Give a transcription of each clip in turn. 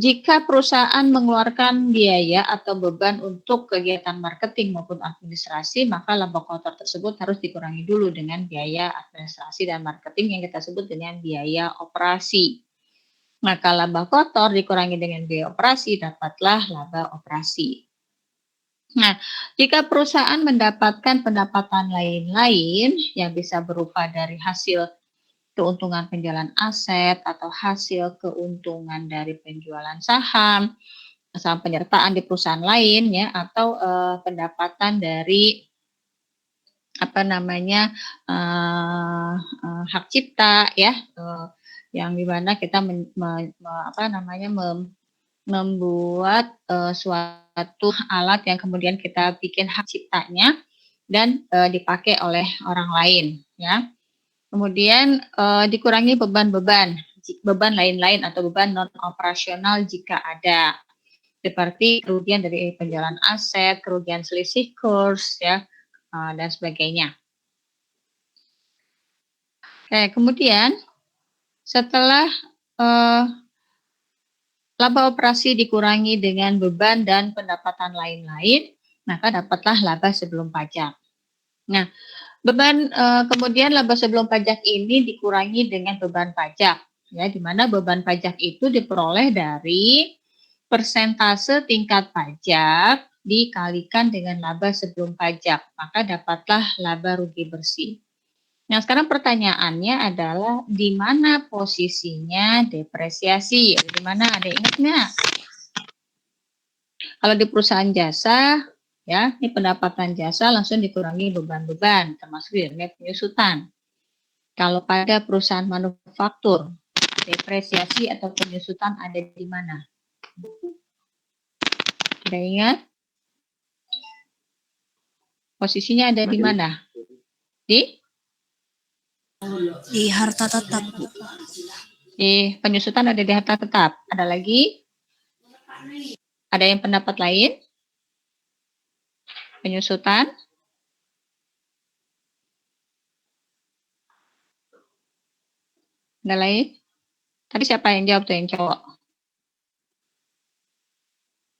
Jika perusahaan mengeluarkan biaya atau beban untuk kegiatan marketing maupun administrasi, maka laba kotor tersebut harus dikurangi dulu dengan biaya administrasi dan marketing yang kita sebut dengan biaya operasi. Maka laba kotor dikurangi dengan biaya operasi, dapatlah laba operasi. Nah, jika perusahaan mendapatkan pendapatan lain-lain yang bisa berupa dari hasil keuntungan penjualan aset atau hasil keuntungan dari penjualan saham, saham penyertaan di perusahaan lain ya, atau pendapatan dari apa namanya hak cipta ya, yang dimana kita membuat suatu alat yang kemudian kita bikin hak ciptanya dan dipakai oleh orang lain ya. Kemudian dikurangi beban-beban lain-lain atau beban non operasional jika ada, seperti kerugian dari penjualan aset, kerugian selisih kurs ya, dan sebagainya. Oke, kemudian setelah laba operasi dikurangi dengan beban dan pendapatan lain-lain, maka dapatlah laba sebelum pajak. Nah, kemudian laba sebelum pajak ini dikurangi dengan beban pajak, ya, di mana beban pajak itu diperoleh dari persentase tingkat pajak dikalikan dengan laba sebelum pajak, maka dapatlah laba rugi bersih. Nah, sekarang pertanyaannya adalah di mana posisinya depresiasi? Di mana? Ada ingat nggak? Kalau di perusahaan jasa, ya, ini pendapatan jasa langsung dikurangi beban-beban, termasuk nilai penyusutan. Kalau pada perusahaan manufaktur, depresiasi atau penyusutan ada di mana? Ada ingat? Posisinya ada di mana? Di harta tetap. Di penyusutan ada di harta tetap. Ada lagi? Ada yang pendapat lain? Penyusutan? Ada lain? Tadi siapa yang jawab tuh, yang cowok?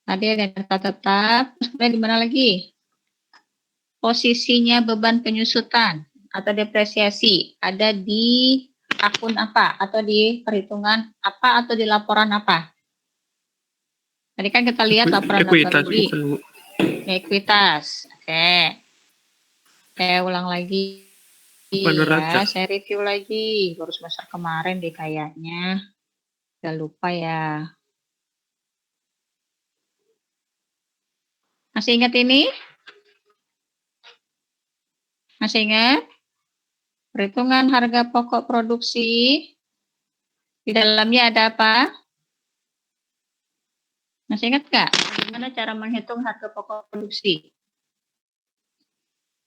Tadi ada harta tetap. Terus kemudian di mana lagi? Posisinya beban penyusutan atau depresiasi ada di akun apa? Atau di perhitungan apa? Atau di laporan apa? Tadi kan kita lihat laporan laba rugi. Ekuitas. Oke. Saya ulang lagi ya. Saya review lagi. Baru semester kemarin deh kayaknya. Udah lupa ya. Masih ingat ini? Masih ingat? Perhitungan harga pokok produksi. Di dalamnya ada apa? Masih ingat nggak? Bagaimana cara menghitung harga pokok produksi?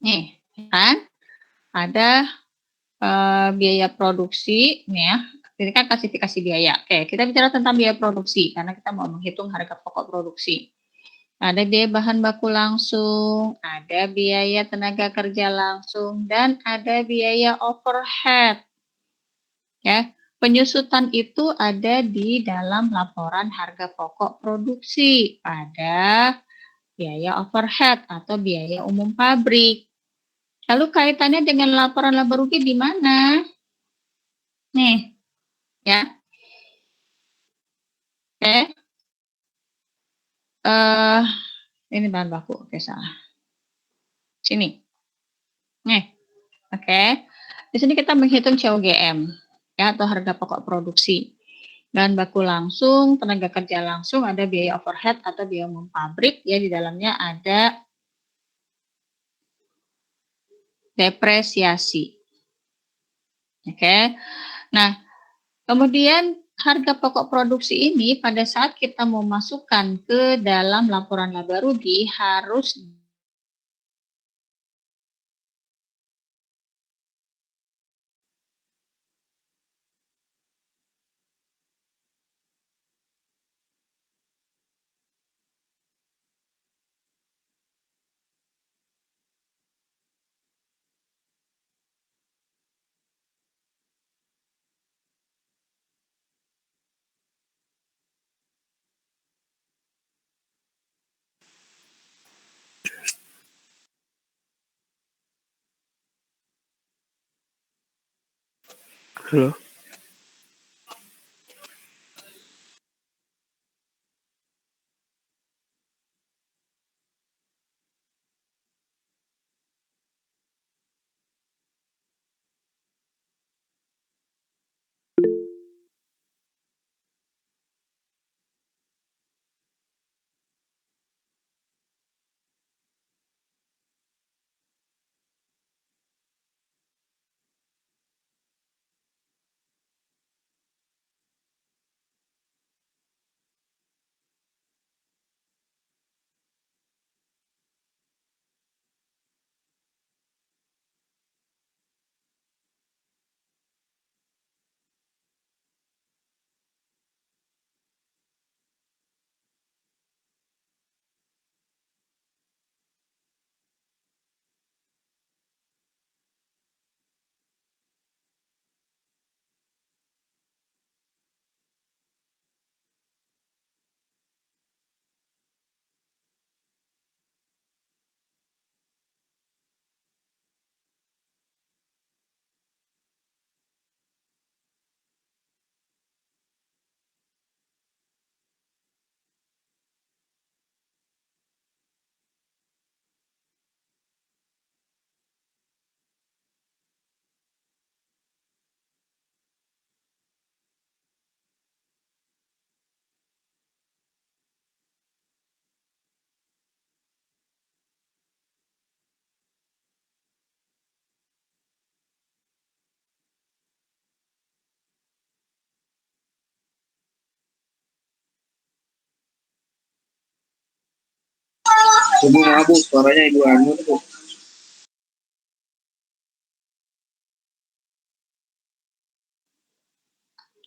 Nih, kan? Ada biaya produksi, nih ya. Ini kan klasifikasi biaya. Oke, kita bicara tentang biaya produksi, karena kita mau menghitung harga pokok produksi. Ada biaya bahan baku langsung, ada biaya tenaga kerja langsung, dan ada biaya overhead. Ya, penyusutan itu ada di dalam laporan harga pokok produksi pada biaya overhead atau biaya umum pabrik. Lalu kaitannya dengan laporan laba rugi di mana? Nih, ya. Oke. Ini bahan baku. Oke, salah. Sini. Nih. Oke. Di sini kita menghitung COGM, ya, atau harga pokok produksi. Bahan baku langsung, tenaga kerja langsung, ada biaya overhead atau biaya umum pabrik, ya, di dalamnya ada depresiasi. Oke. Nah, kemudian harga pokok produksi ini pada saat kita mau masukkan ke dalam laporan laba rugi harus Halo. Ibu mabuk, suaranya Ibu Anu tuh.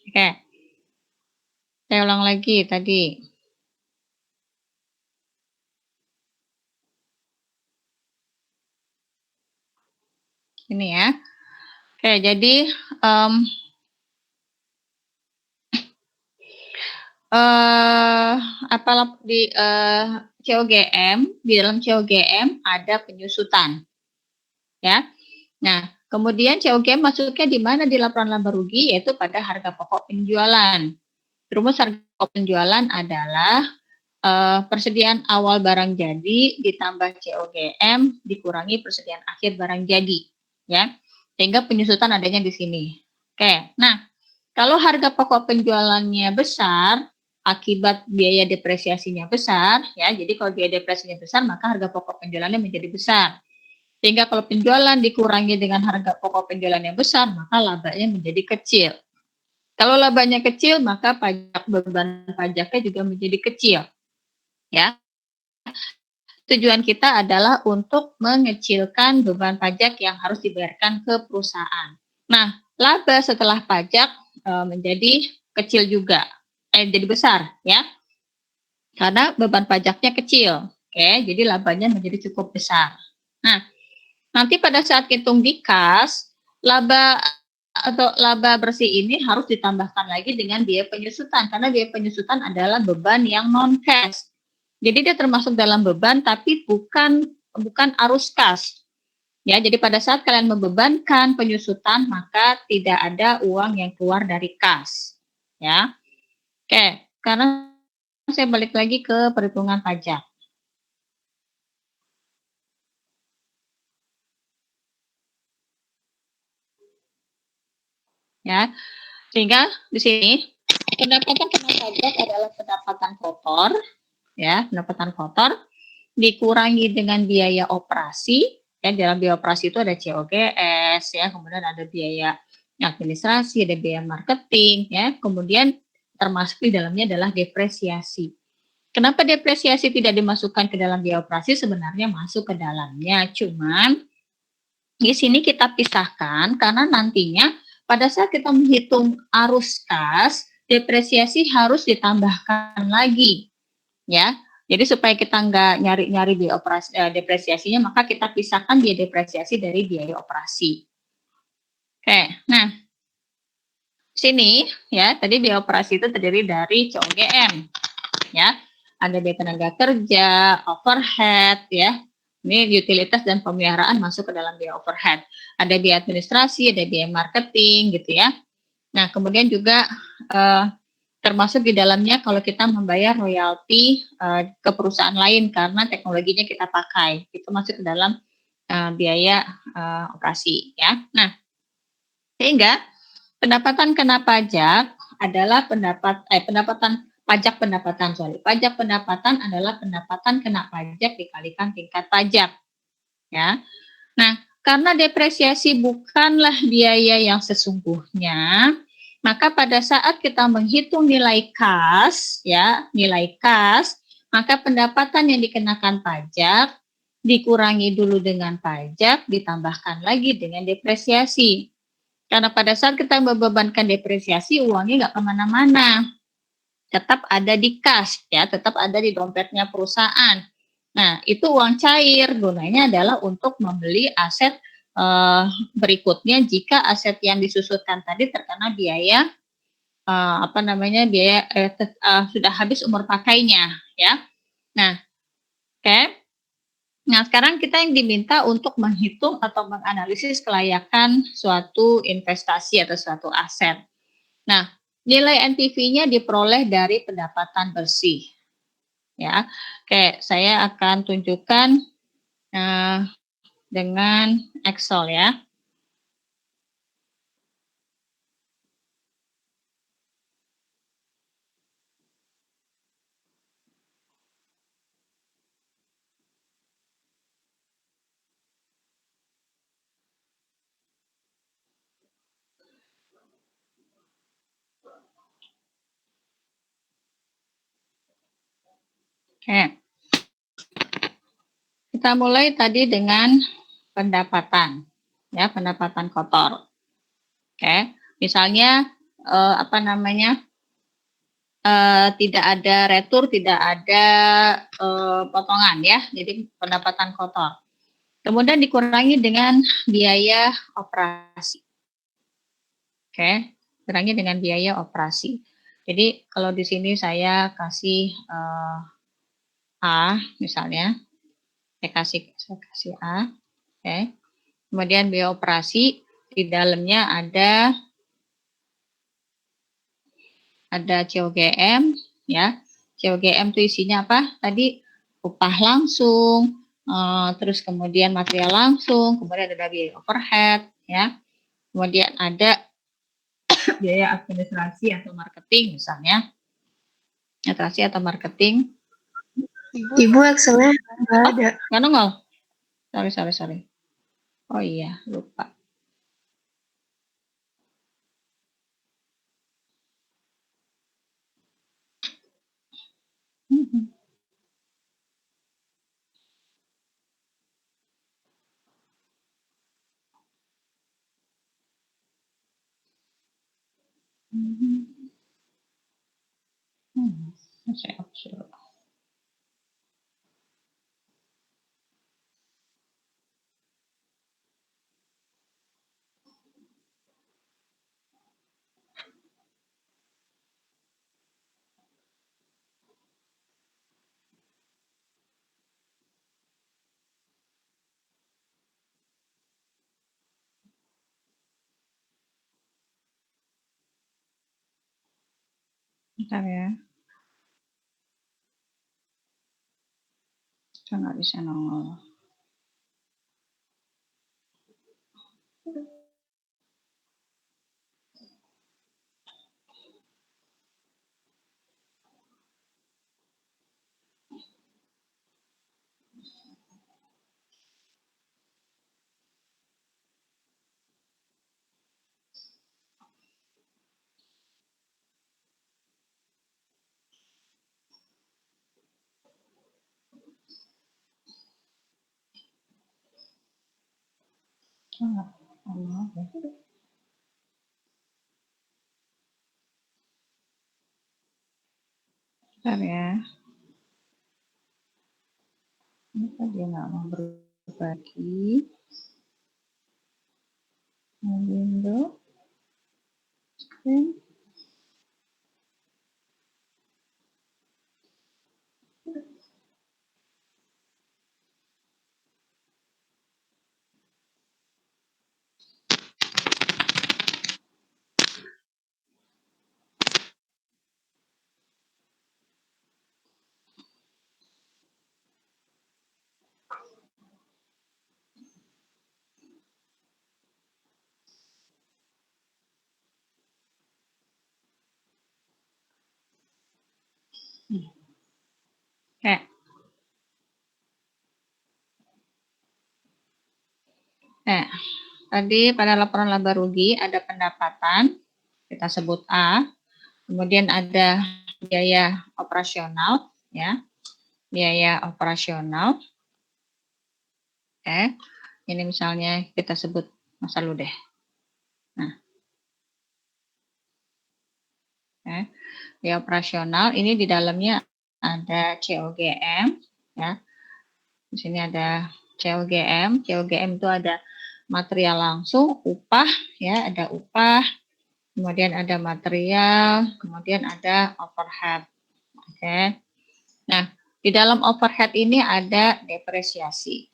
Oke. Saya ulang lagi tadi. Ini ya. Oke, jadi di COGM, di dalam COGM ada penyusutan. Ya. Nah, kemudian COGM masuknya di mana di laporan laba rugi, yaitu pada harga pokok penjualan. Rumus harga pokok penjualan adalah persediaan awal barang jadi ditambah COGM dikurangi persediaan akhir barang jadi, ya. Sehingga penyusutan adanya di sini. Oke. Nah, kalau harga pokok penjualannya besar akibat biaya depresiasinya besar, ya. Jadi kalau biaya depresiasinya besar, maka harga pokok penjualannya menjadi besar. Sehingga kalau penjualan dikurangi dengan harga pokok penjualan yang besar, maka labanya menjadi kecil. Kalau labanya kecil, maka beban pajaknya juga menjadi kecil. Ya. Tujuan kita adalah untuk mengecilkan beban pajak yang harus dibayarkan ke perusahaan. Nah, laba setelah pajak menjadi kecil juga, jadi besar, ya. Karena beban pajaknya kecil. Oke, jadi labanya menjadi cukup besar. Nah, nanti pada saat hitung di kas, laba atau laba bersih ini harus ditambahkan lagi dengan biaya penyusutan, karena biaya penyusutan adalah beban yang non cash. Jadi dia termasuk dalam beban tapi bukan arus kas. Ya, jadi pada saat kalian membebankan penyusutan, maka tidak ada uang yang keluar dari kas. Ya. Oke, karena saya balik lagi ke perhitungan pajak. Ya. Sehingga di sini pendapatan kena pajak adalah pendapatan kotor, ya, pendapatan kotor dikurangi dengan biaya operasi. Ya, dalam biaya operasi itu ada COGS, ya, kemudian ada biaya administrasi, ada biaya marketing, ya, kemudian termasuk di dalamnya adalah depresiasi. Kenapa depresiasi tidak dimasukkan ke dalam biaya operasi? Sebenarnya masuk ke dalamnya, cuman di sini kita pisahkan karena nantinya pada saat kita menghitung arus kas, depresiasi harus ditambahkan lagi, ya. Jadi supaya kita nggak nyari-nyari biaya operasi depresiasinya, maka kita pisahkan biaya depresiasi dari biaya operasi. Oke, nah sini ya tadi biaya operasi itu terdiri dari COGM, ya. Ada biaya tenaga kerja, overhead, ya, Ini utilitas dan pemeliharaan masuk ke dalam biaya overhead. Ada biaya administrasi, ada biaya marketing gitu ya. Nah, kemudian juga termasuk di dalamnya kalau kita membayar royalti ke perusahaan lain karena teknologinya kita pakai. Itu masuk ke dalam biaya operasi ya. Nah, sehingga pendapatan kena pajak adalah pendapatan pajak pendapatan, sorry. Pajak pendapatan adalah pendapatan kena pajak dikalikan tingkat pajak. Ya. Nah, karena depresiasi bukanlah biaya yang sesungguhnya, maka pada saat kita menghitung nilai kas, ya, nilai kas, maka pendapatan yang dikenakan pajak dikurangi dulu dengan pajak, ditambahkan lagi dengan depresiasi. Karena pada saat kita membebankan depresiasi, uangnya nggak kemana-mana, tetap ada di kas, ya, tetap ada di dompetnya perusahaan. Nah, itu uang cair, gunanya adalah untuk membeli aset berikutnya jika aset yang disusutkan tadi terkena biaya biaya sudah habis umur pakainya, ya. Nah, oke. Nah, sekarang kita yang diminta untuk menghitung atau menganalisis kelayakan suatu investasi atau suatu aset. Nah, nilai NPV-nya diperoleh dari pendapatan bersih. Ya, oke, saya akan tunjukkan dengan Excel ya. Oke. Kita mulai tadi dengan pendapatan, ya, pendapatan kotor. Oke, misalnya tidak ada retur, tidak ada potongan ya, jadi pendapatan kotor. Kemudian dikurangi dengan biaya operasi. Oke, kurangi dengan biaya operasi. Jadi kalau di sini saya kasih A misalnya, saya kasih A, oke. Kemudian biaya operasi di dalamnya ada COGM ya. COGM itu isinya apa? Tadi upah langsung, terus kemudian material langsung, kemudian ada biaya overhead ya. Kemudian ada biaya administrasi atau marketing misalnya. Administrasi atau marketing. Ibu Excelnya nggak ada. Nggak nongol. Sorry. Oh iya, lupa. Saya hapus dulu. Bentar ya. Saya nggak bisa nongol. Bentar ya. Kenapa dia nggak mau berbagi? Window. Screen. Oke. Nah, tadi pada laporan laba rugi ada pendapatan, kita sebut A, kemudian ada biaya operasional, ya, biaya operasional. Oke, ini misalnya kita sebut masa dulu deh. Nah, oke, biaya operasional ini di dalamnya ada COGM, ya. Di sini ada COGM. COGM itu ada material langsung, upah, ya, ada upah, kemudian ada material, kemudian ada overhead. Oke. Nah, di dalam overhead ini ada depresiasi.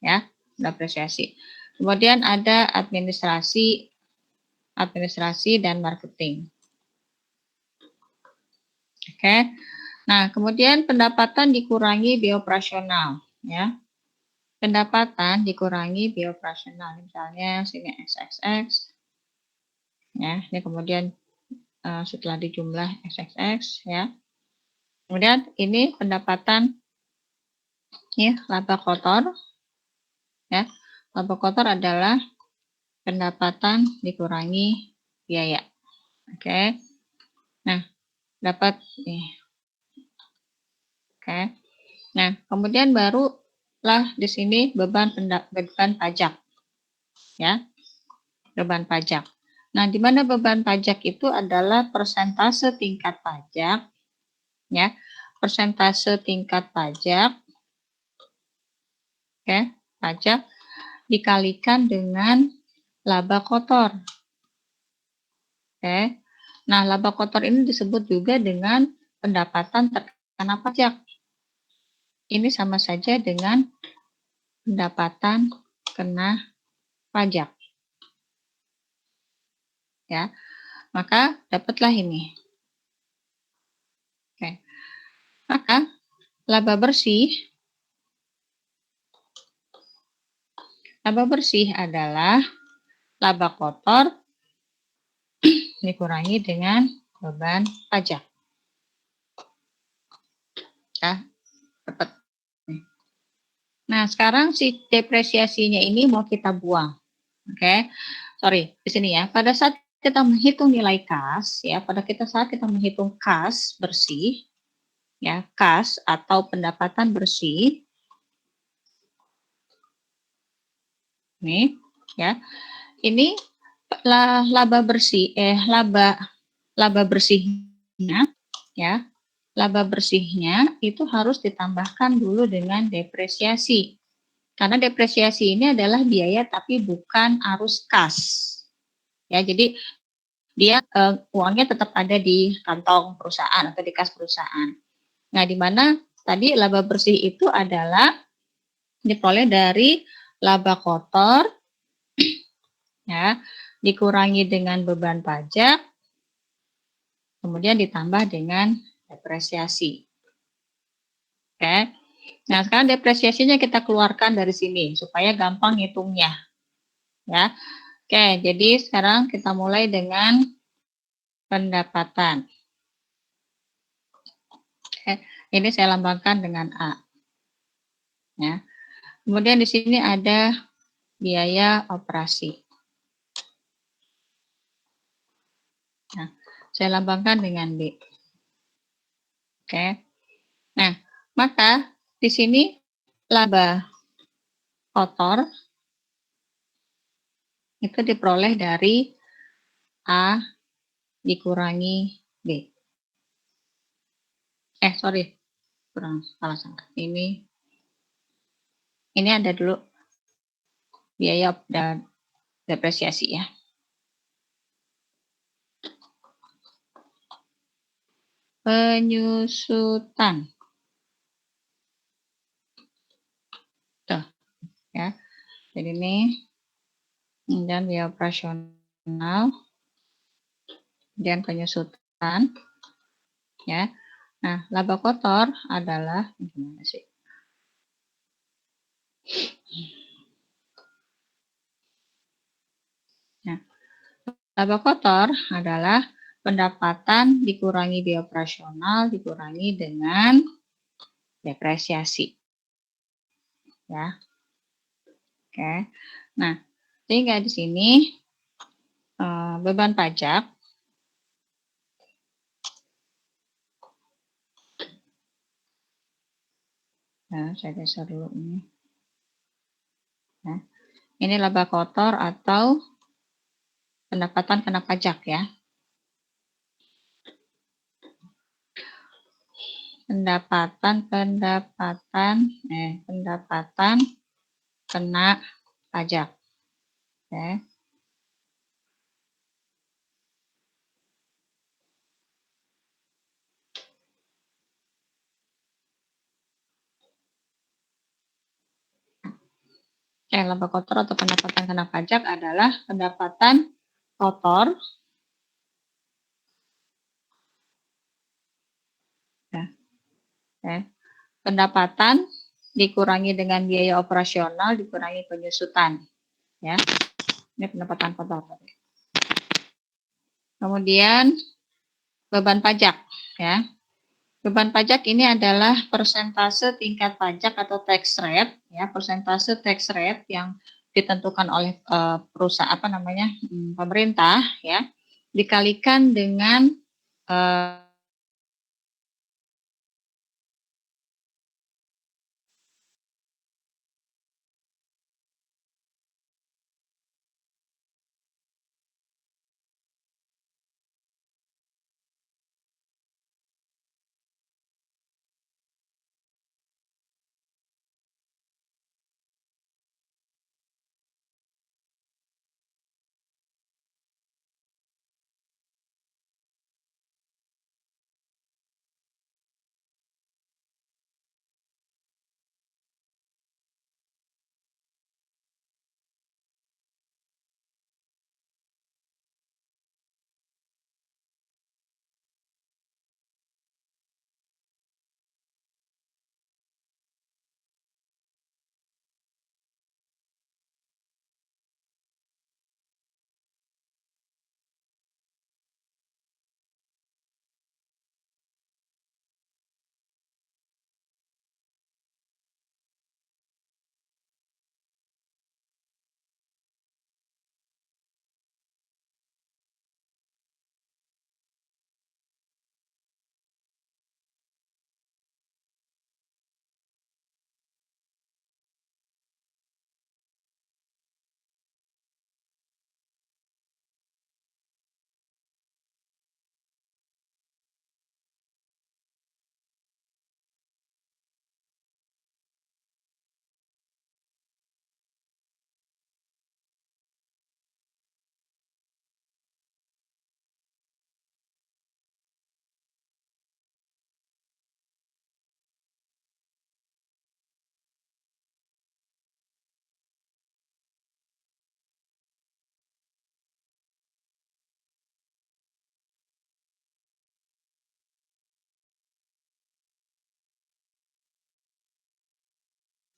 Ya, depresiasi. Kemudian ada administrasi dan marketing. Oke. Nah, kemudian pendapatan dikurangi biaya operasional, ya. Pendapatan dikurangi biaya operasional, misalnya sini XXX, ya. Ini kemudian setelah dijumlah XXX, ya. Kemudian ini pendapatan, ya, laba kotor, ya. Laba kotor adalah pendapatan dikurangi biaya. Oke. Nah, dapat nih. Oke. Nah, kemudian barulah di sini beban pajak. Ya. Beban pajak. Nah, di mana beban pajak itu adalah persentase tingkat pajak, ya. Persentase tingkat pajak, oke, pajak dikalikan dengan laba kotor. Oke. Nah, laba kotor ini disebut juga dengan pendapatan terkena pajak. Ini sama saja dengan pendapatan kena pajak. Ya. Maka dapatlah ini. Oke. Maka laba bersih adalah laba kotor dikurangi dengan beban pajak. Ya, dapat. Nah, sekarang si depresiasinya ini mau kita buang. Oke. Sorry, di sini ya. Pada saat kita menghitung nilai kas, ya, saat kita menghitung kas bersih, ya, kas atau pendapatan bersih. Nih, ya. Ini laba bersihnya, ya. Laba bersihnya itu harus ditambahkan dulu dengan depresiasi. Karena depresiasi ini adalah biaya tapi bukan arus kas. Ya, jadi dia uangnya tetap ada di kantong perusahaan atau di kas perusahaan. Nah, di mana tadi laba bersih itu adalah diperoleh dari laba kotor, ya, dikurangi dengan beban pajak, kemudian ditambah dengan depresiasi. Oke. Nah, sekarang depresiasinya kita keluarkan dari sini supaya gampang ngitungnya. Ya. Oke, jadi sekarang kita mulai dengan pendapatan. Oke, ini saya lambangkan dengan A. Ya. Kemudian di sini ada biaya operasi. Nah, saya lambangkan dengan B. Oke. Nah, maka di sini laba kotor itu diperoleh dari A dikurangi B. Sorry, kurang salah sangka. Ini ada dulu biaya dan depresiasi ya. Penyusutan. Tuh, ya. Jadi ini dan biaya operasional dan penyusutan, ya. Nah, laba kotor adalah gimana sih? Nah, laba kotor adalah pendapatan dikurangi biaya operasional dikurangi dengan depresiasi. Ya. Oke. Nah, sehingga di sini beban pajak saya geser dulu ini. Nah, ini laba kotor atau pendapatan kena pajak ya. Pendapatan kena pajak. Oke. Laba kotor atau pendapatan kena pajak adalah pendapatan kotor pendapatan dikurangi dengan biaya operasional dikurangi penyusutan ya. Ini pendapatan kotor. Kemudian beban pajak ya. Beban pajak ini adalah persentase tingkat pajak atau tax rate ya, persentase tax rate yang ditentukan oleh perusahaan pemerintah ya, dikalikan dengan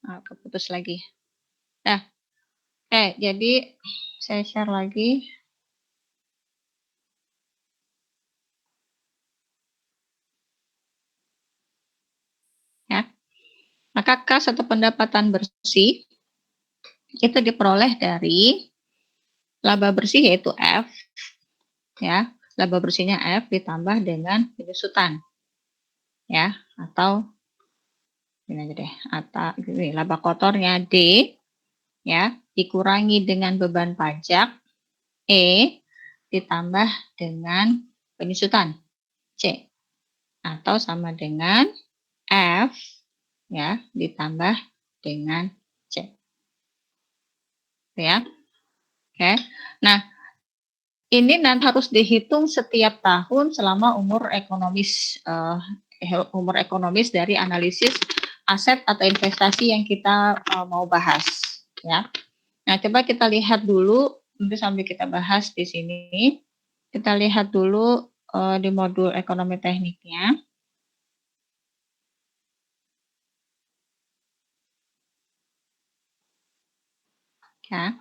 keputus lagi. Nah, jadi saya share lagi. Ya. Maka kas atau pendapatan bersih itu diperoleh dari laba bersih yaitu F ya. Laba bersihnya F ditambah dengan penyusutan. Ya, atau ini aja deh, atau ini, laba kotornya D ya, dikurangi dengan beban pajak E ditambah dengan penyusutan C atau sama dengan F ya ditambah dengan C. Ya. Oke. Nah, ini nanti harus dihitung setiap tahun selama umur ekonomis dari analisis aset atau investasi yang kita mau bahas ya. Nah, coba kita lihat dulu nanti sambil kita bahas di sini. Kita lihat dulu di modul ekonomi tekniknya. Ya.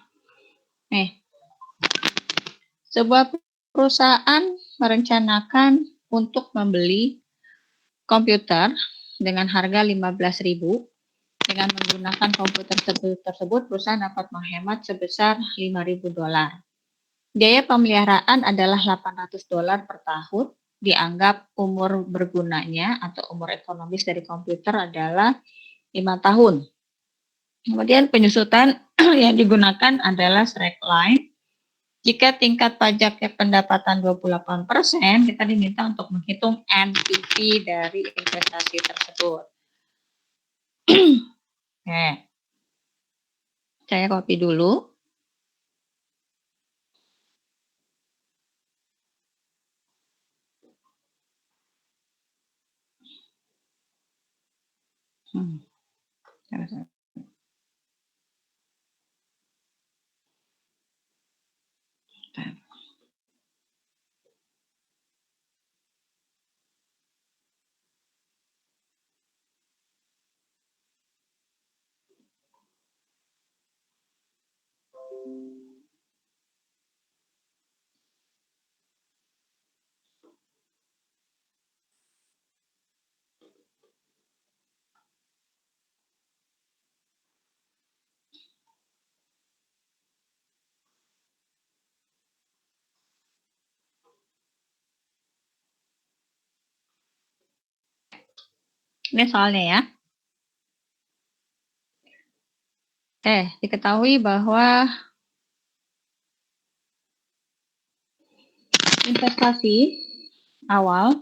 Nih. Sebuah perusahaan merencanakan untuk membeli komputer dengan harga 15.000. Dengan menggunakan komputer tersebut, perusahaan dapat menghemat sebesar $5.000. Biaya pemeliharaan adalah $800 per tahun. Dianggap umur bergunanya atau umur ekonomis dari komputer adalah 5 tahun. Kemudian penyusutan yang digunakan adalah slackline. Jika tingkat pajaknya pendapatan 28%, kita diminta untuk menghitung NPV dari investasi tersebut. Oke. Saya copy dulu. Ini soalnya ya. Diketahui bahwa investasi awal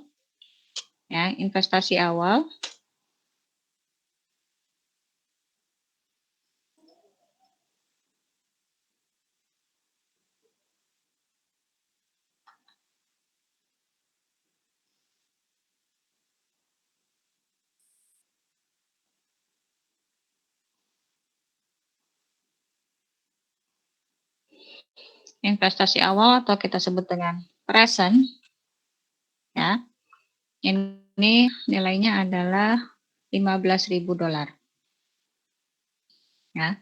atau kita sebut dengan present, ya. Ini nilainya adalah $15.000. Ya.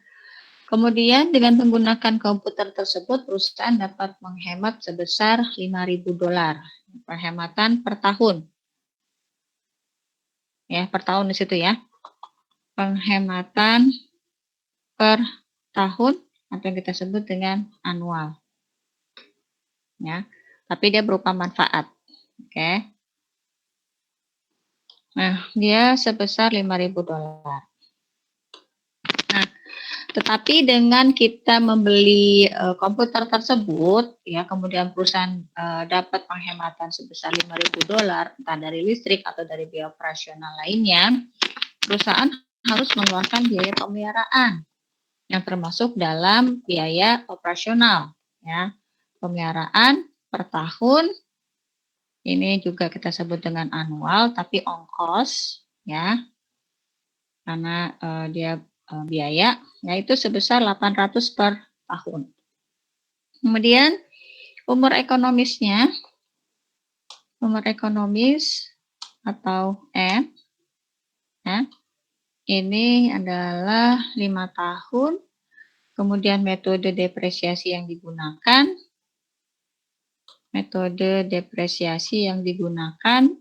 Kemudian dengan menggunakan komputer tersebut, perusahaan dapat menghemat sebesar $5.000. Penghematan per tahun. Ya, per tahun di situ ya. Penghematan per tahun atau yang kita sebut dengan annual. Ya. Tapi dia berupa manfaat. Oke. Nah, dia sebesar $5.000. Nah, tetapi dengan kita membeli komputer tersebut, ya, kemudian perusahaan dapat penghematan sebesar $5.000, entah dari listrik atau dari biaya operasional lainnya, perusahaan harus mengeluarkan biaya pemeliharaan yang termasuk dalam biaya operasional, ya. Pemeliharaan per tahun ini juga kita sebut dengan annual, tapi ongkos, ya, karena dia biaya, yaitu sebesar 800 per tahun. Kemudian umur ekonomis atau M, ya, ini adalah 5 tahun. Kemudian metode depresiasi yang digunakan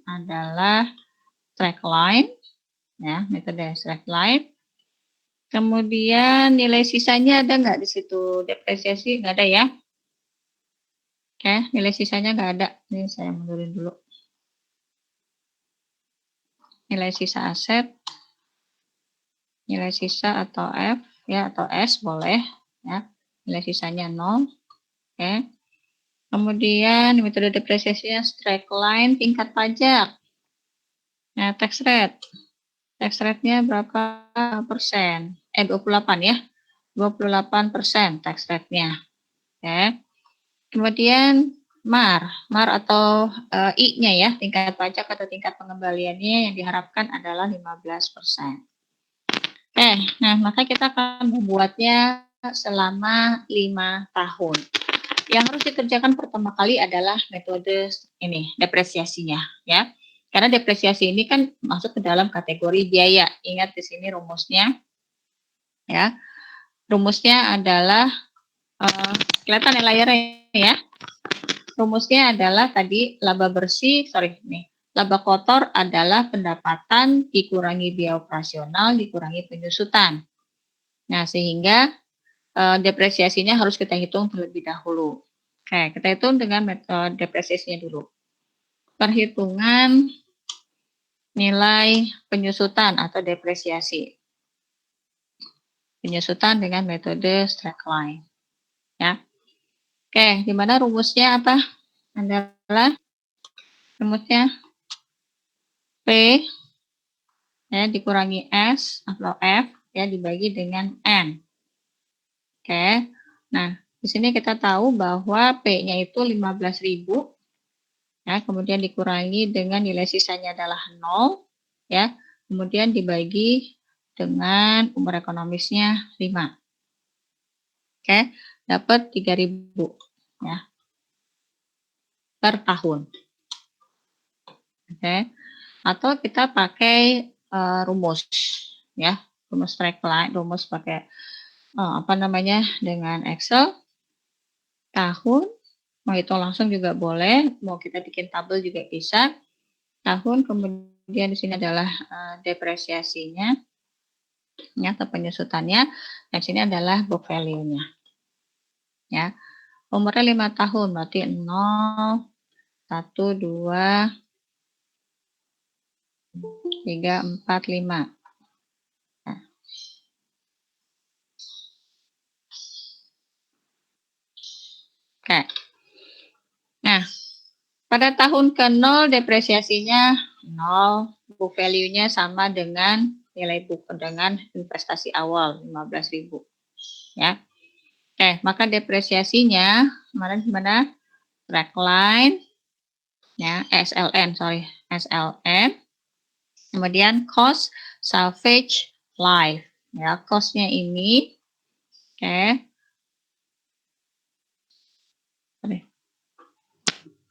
adalah slackline, ya, metode slackline. Kemudian nilai sisanya ada nggak di situ? Depresiasi nggak ada ya? Oke, nilai sisanya nggak ada. Ini saya mundurin dulu. Nilai sisa aset, nilai sisa atau F, ya, atau S boleh, ya. Nilai sisanya 0. Oke. Kemudian metode depresiasinya slackline tingkat pajak. Nah, tax rate. Tax rate-nya berapa persen? 28 ya. 28% tax rate-nya. Oke. Kemudian MAR atau I-nya ya, tingkat pajak atau tingkat pengembaliannya yang diharapkan adalah 15%. Nah, maka kita akan membuatnya selama 5 tahun. Yang harus dikerjakan pertama kali adalah metode ini, depresiasinya, ya. Karena depresiasi ini kan masuk ke dalam kategori biaya. Ingat di sini rumusnya, ya. Rumusnya adalah kelihatan ya layarnya ya. rumusnya adalah tadi laba kotor adalah pendapatan dikurangi biaya operasional dikurangi penyusutan. Nah, sehingga depresiasinya harus kita hitung terlebih dahulu. Oke, kita hitung dengan metode depresiasinya dulu. Perhitungan nilai penyusutan atau depresiasi. Penyusutan dengan metode straight line. Ya. Oke, di mana rumusnya apa? Adalah rumusnya P ya dikurangi S atau F ya dibagi dengan N. Oke. Nah, di sini kita tahu bahwa P-nya itu 15.000 ya, kemudian dikurangi dengan nilai sisanya adalah 0 ya. Kemudian dibagi dengan umur ekonomisnya 5. Oke, dapat 3.000 ya per tahun. Oke. Atau kita pakai rumus ya, rumus straight line, rumus pakai dengan Excel. Tahun, mau hitung langsung juga boleh, mau kita bikin tabel juga bisa. Tahun, kemudian di sini adalah depresiasinya ya, atau penyusutannya, dan sini adalah book value-nya. Ya. Umurnya 5 tahun, berarti 0, 1, 2, 3, 4, 5. Nah. Oke. Nah, pada tahun ke-0 depresiasinya 0, book value-nya sama dengan nilai book dengan investasi awal 15.000. Ya. Oke, maka depresiasinya kemarin gimana? Track line ya, SLN. Kemudian cost salvage life. Ya, cost-nya ini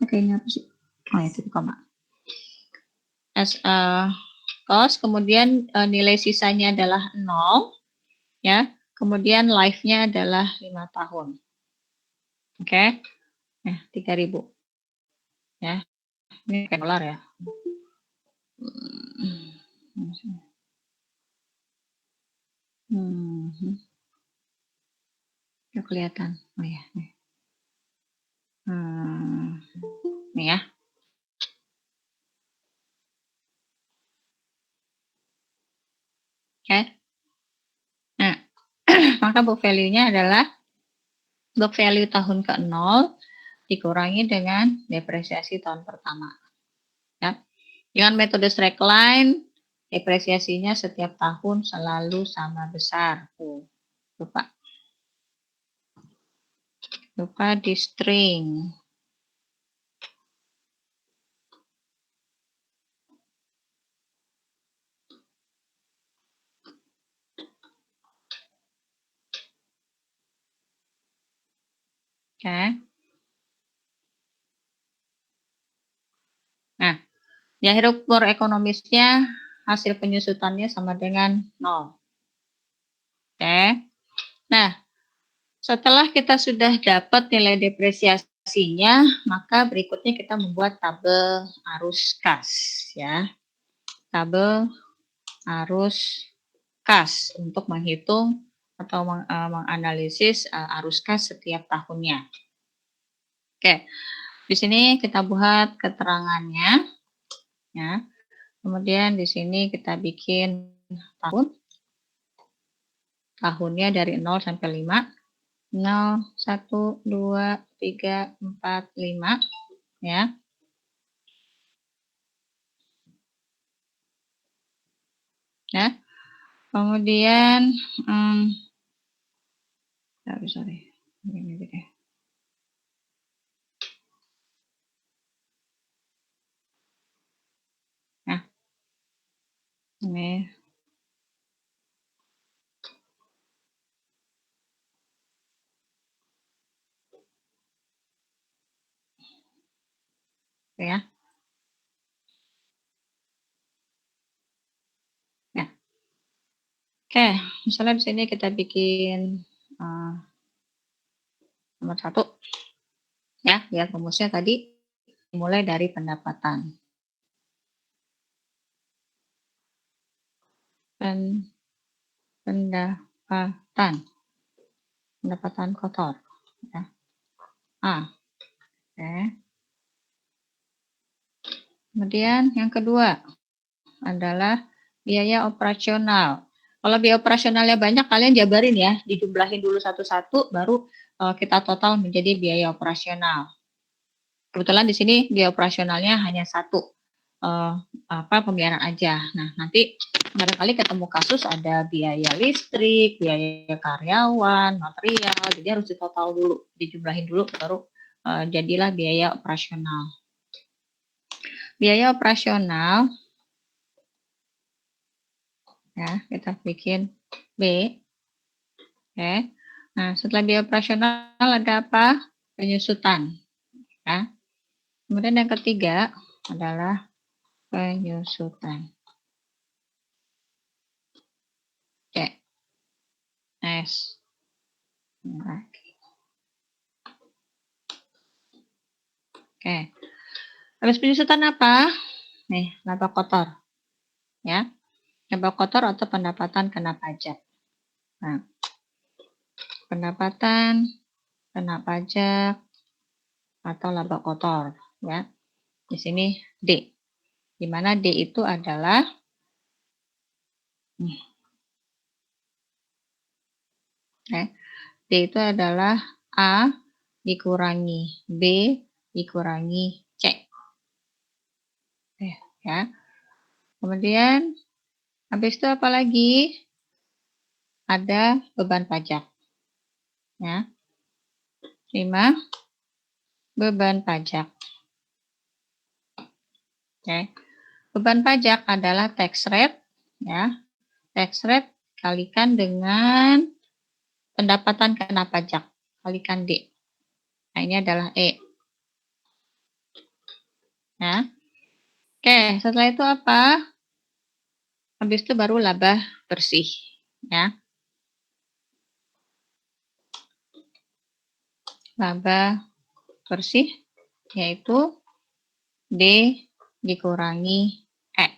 Oke, ini apa sih? Oh, itu koma. Cost, kemudian nilai sisanya adalah 0 ya. Kemudian life-nya adalah 5 tahun. Oke. Nah, 3.000. Ya. Ini kayak dolar ya. Ya kelihatan. Oh ya, nih. Nih ya. Oke. Nah, maka book value-nya adalah book value tahun ke-0 dikurangi dengan depresiasi tahun pertama. Ya. Dengan metode straight line, depresiasinya setiap tahun selalu sama besar. Lupa di string. Oke. Nah, di akhir umur ekonomisnya hasil penyusutannya sama dengan 0. Oke. Nah, setelah kita sudah dapat nilai depresiasinya, maka berikutnya kita membuat tabel arus kas ya. Tabel arus kas untuk menghitung atau menganalisis arus kas setiap tahunnya. Oke. Di sini kita buat keterangannya ya. Kemudian di sini kita bikin tahun. Tahunnya dari 0 sampai 5. 0, 1, 2, 3, 4, 5 ya. Ya. Kemudian sorry. Ini deh. Nah. Ini ya. Ya. Oke, misalnya di sini kita bikin nomor 1. Ya, lihat rumusnya tadi mulai dari pendapatan. Pendapatan kotor. Ya. Oke. Kemudian yang kedua adalah biaya operasional. Kalau biaya operasionalnya banyak, kalian jabarin ya, dijumlahin dulu satu-satu, baru kita total menjadi biaya operasional. Kebetulan di sini biaya operasionalnya hanya satu, pembayaran aja. Nah, nanti barangkali ketemu kasus ada biaya listrik, biaya karyawan, material, jadi harus ditotal dulu, dijumlahin dulu, baru jadilah biaya operasional. Biaya operasional, ya kita bikin B. Oke. Nah, setelah biaya operasional ada apa? Penyusutan. Ya. Kemudian yang ketiga adalah penyusutan. C. S. Oke. Habis penyusutan apa? Nih, laba kotor. Ya. Laba kotor atau pendapatan kena pajak. Nah, pendapatan kena pajak atau laba kotor, ya. Di sini D. Di mana D itu adalah D itu adalah A dikurangi B dikurangi C. Ya. Kemudian habis itu apa lagi? Ada beban pajak. Ya. 5. Beban pajak. Oke. Beban pajak adalah tax rate, ya. Tax rate kalikan dengan pendapatan kena pajak, kalikan D. Nah, ini adalah E. Ya. Oke, setelah itu apa? Habis itu baru laba bersih, ya. Laba bersih yaitu D dikurangi E.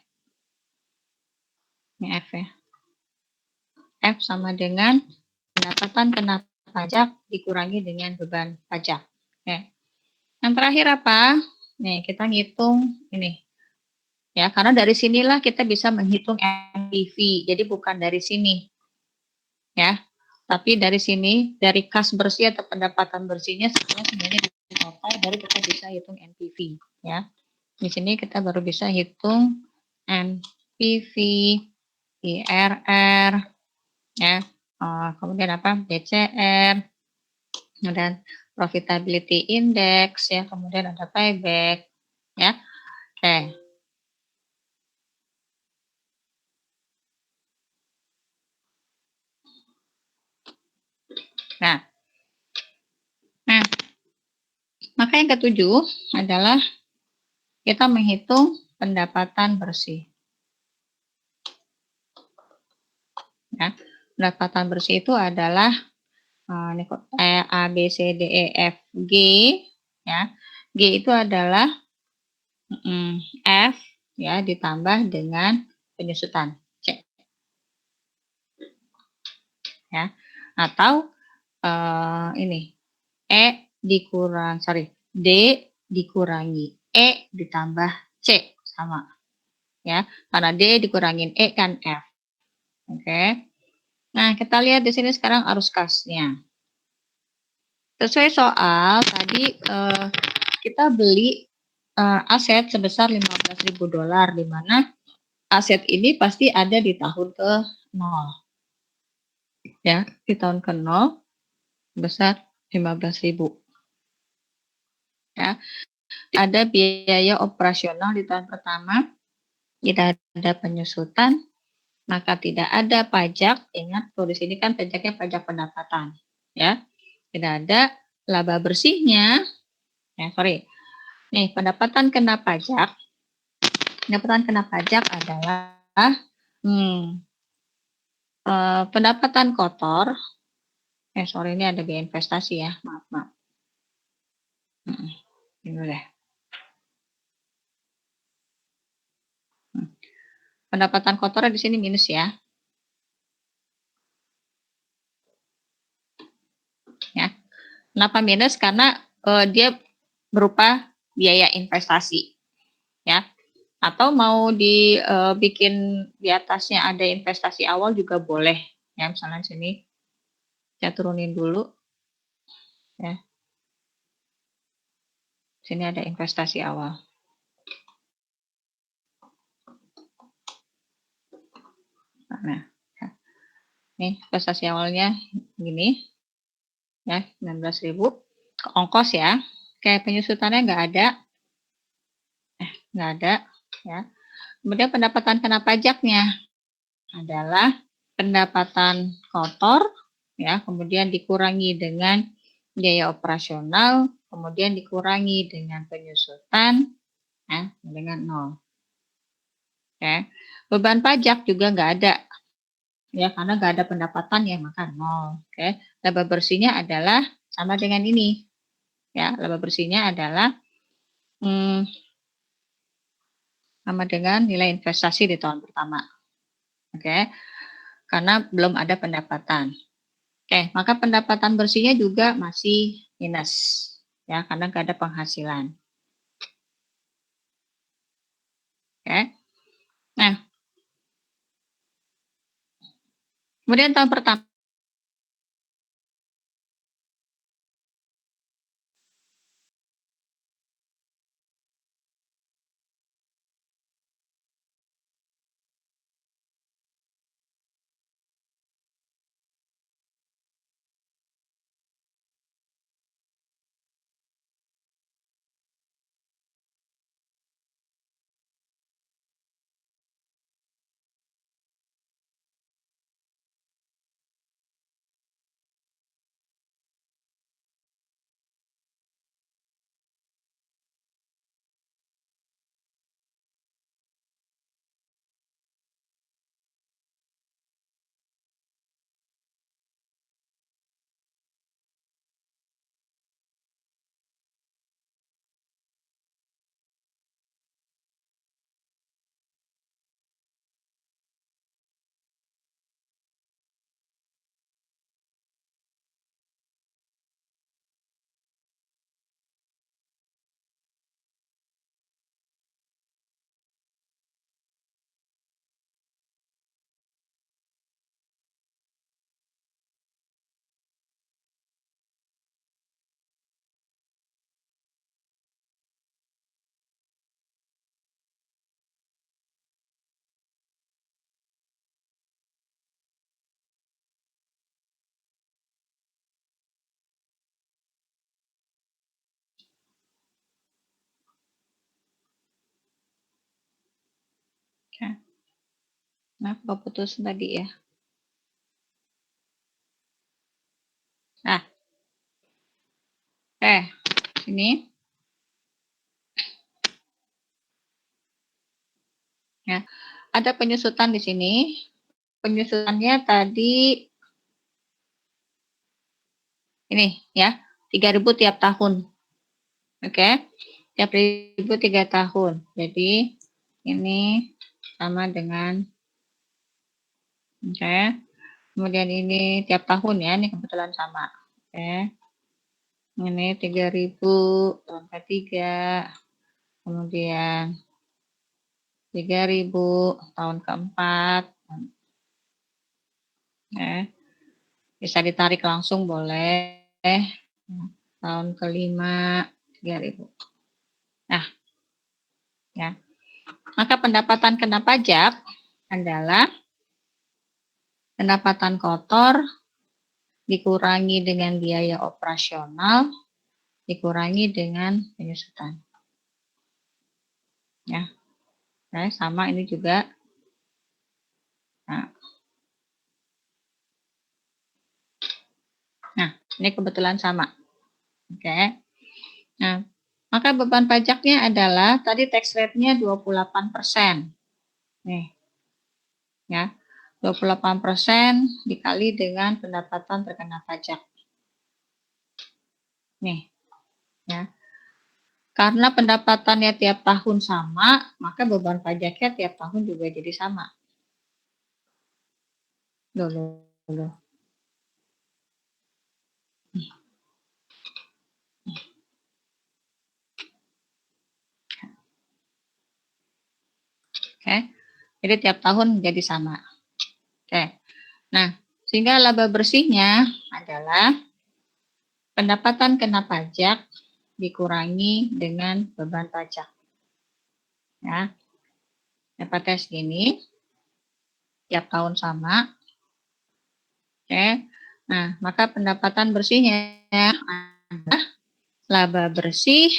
Ini F ya. F sama dengan pendapatan kena pajak dikurangi dengan beban pajak. Oke. Yang terakhir apa? Nih, kita ngitung ini. Ya, karena dari sinilah kita bisa menghitung NPV. Jadi bukan dari sini. Ya. Tapi dari sini, dari kas bersih atau pendapatan bersihnya sebenarnya di total baru kita bisa hitung NPV, ya. Di sini kita baru bisa hitung NPV, IRR, ya. Kemudian apa? DCR, kemudian profitability index, ya. Kemudian ada payback, ya. Oke. Nah, maka yang ketujuh adalah kita menghitung pendapatan bersih. Ya, pendapatan bersih itu adalah A, B, C, D, E, F, G. Ya, G itu adalah F ya ditambah dengan penyusutan C. Ya, atau ini D dikurangi E ditambah C sama. Ya, karena D dikurangin E kan F. Oke. Nah, kita lihat di sini sekarang arus kasnya. Sesuai soal tadi kita beli aset sebesar $15.000 di mana aset ini pasti ada di tahun ke-0. Ya, di tahun ke-0 sebesar 15.000. Ya. Ada biaya operasional di tahun pertama, tidak ada penyusutan, maka tidak ada pajak. Ingat, tulis ini kan pajaknya pajak pendapatan, ya. Tidak ada laba bersihnya. Nih, pendapatan kena pajak. Pendapatan kena pajak adalah pendapatan kotor. Ini ada biaya investasi ya, maaf. Ini deh. Pendapatan kotornya di sini minus ya. Ya. Kenapa minus? Karena dia berupa biaya investasi, ya. Atau mau dibikin di atasnya ada investasi awal juga boleh, ya. Misalnya sini saya turunin dulu, ya. Sini ada investasi awal. Nah, ini investasi awalnya gini, ya 19.000. Ongkos ya, kayak penyusutannya nggak ada, ya. Kemudian pendapatan kena pajaknya adalah pendapatan kotor, ya, kemudian dikurangi dengan biaya operasional, kemudian dikurangi dengan penyusutan, ya, dengan 0. Ya. Beban pajak juga nggak ada, ya, karena nggak ada pendapatan ya, maka 0. Oke. Laba bersihnya adalah sama dengan ini, ya, laba bersihnya adalah sama dengan nilai investasi di tahun pertama. Oke. Karena belum ada pendapatan. Oke, maka pendapatan bersihnya juga masih minus, ya, karena nggak ada penghasilan. Oke. Nah, kemudian tahun pertama. Oke. Nah, putus tadi ya. Nah, sini. Ya, ada penyusutan di sini. Penyusutannya tadi ini ya, 3.000 tiap tahun. Oke. Tiap 1.000 3 tahun. Jadi ini sama dengan oke. Kemudian ini tiap tahun ya, ini kebetulan sama. Oke. Ini 3.000 tahun ketiga. Kemudian 3.000 tahun keempat. Ya. Bisa ditarik langsung boleh. Tahun kelima 3.000. Nah, ya. Maka pendapatan kena pajak adalah pendapatan kotor dikurangi dengan biaya operasional dikurangi dengan penyusutan. Ya. Nah, sama ini juga. Nah, ini kebetulan sama. Oke. Nah, maka beban pajaknya adalah tadi tax rate-nya 28%. Nih. Ya. 28% dikali dengan pendapatan terkena pajak. Nih. Ya. Karena pendapatannya tiap tahun sama, maka beban pajaknya tiap tahun juga jadi sama. Loh. Oke, jadi tiap tahun jadi sama. Oke, nah sehingga laba bersihnya adalah pendapatan kena pajak dikurangi dengan beban pajak. Ya, dapatnya segini, tiap tahun sama. Oke, nah maka pendapatan bersihnya adalah laba bersih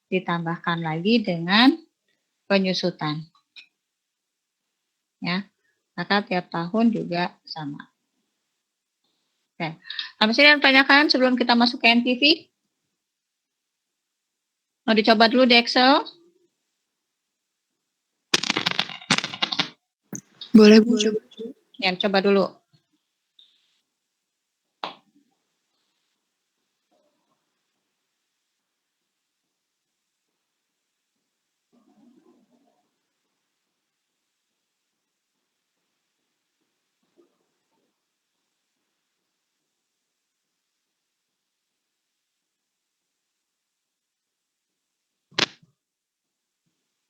ditambahkan lagi dengan penyusutan. Ya, maka tiap tahun juga sama. Oke, apa sih yang ditanyakan sebelum kita masuk ke NPV? Mau dicoba dulu di Excel? Boleh Bu, coba. Ya, coba dulu.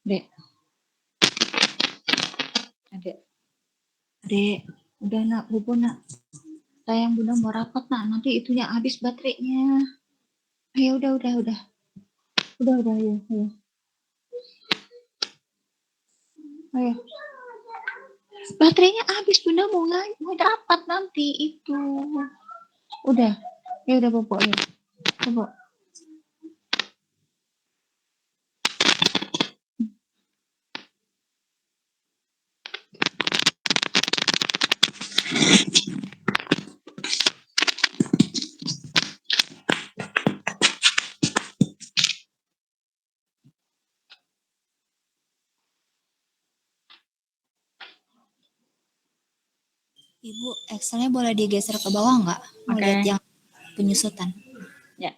Dek. Dek, udah nak, bobo nak. Sayang bunda mau rapat nak, nanti itunya habis baterainya. Ayo udah. Udah, ayo. Ayo. Baterainya habis bunda mau rapat nanti itu. Udah, ya udah bobo ayo. Bobo. Ibu, Excelnya boleh digeser ke bawah nggak? Mau Oke. lihat yang penyusutan. Ya.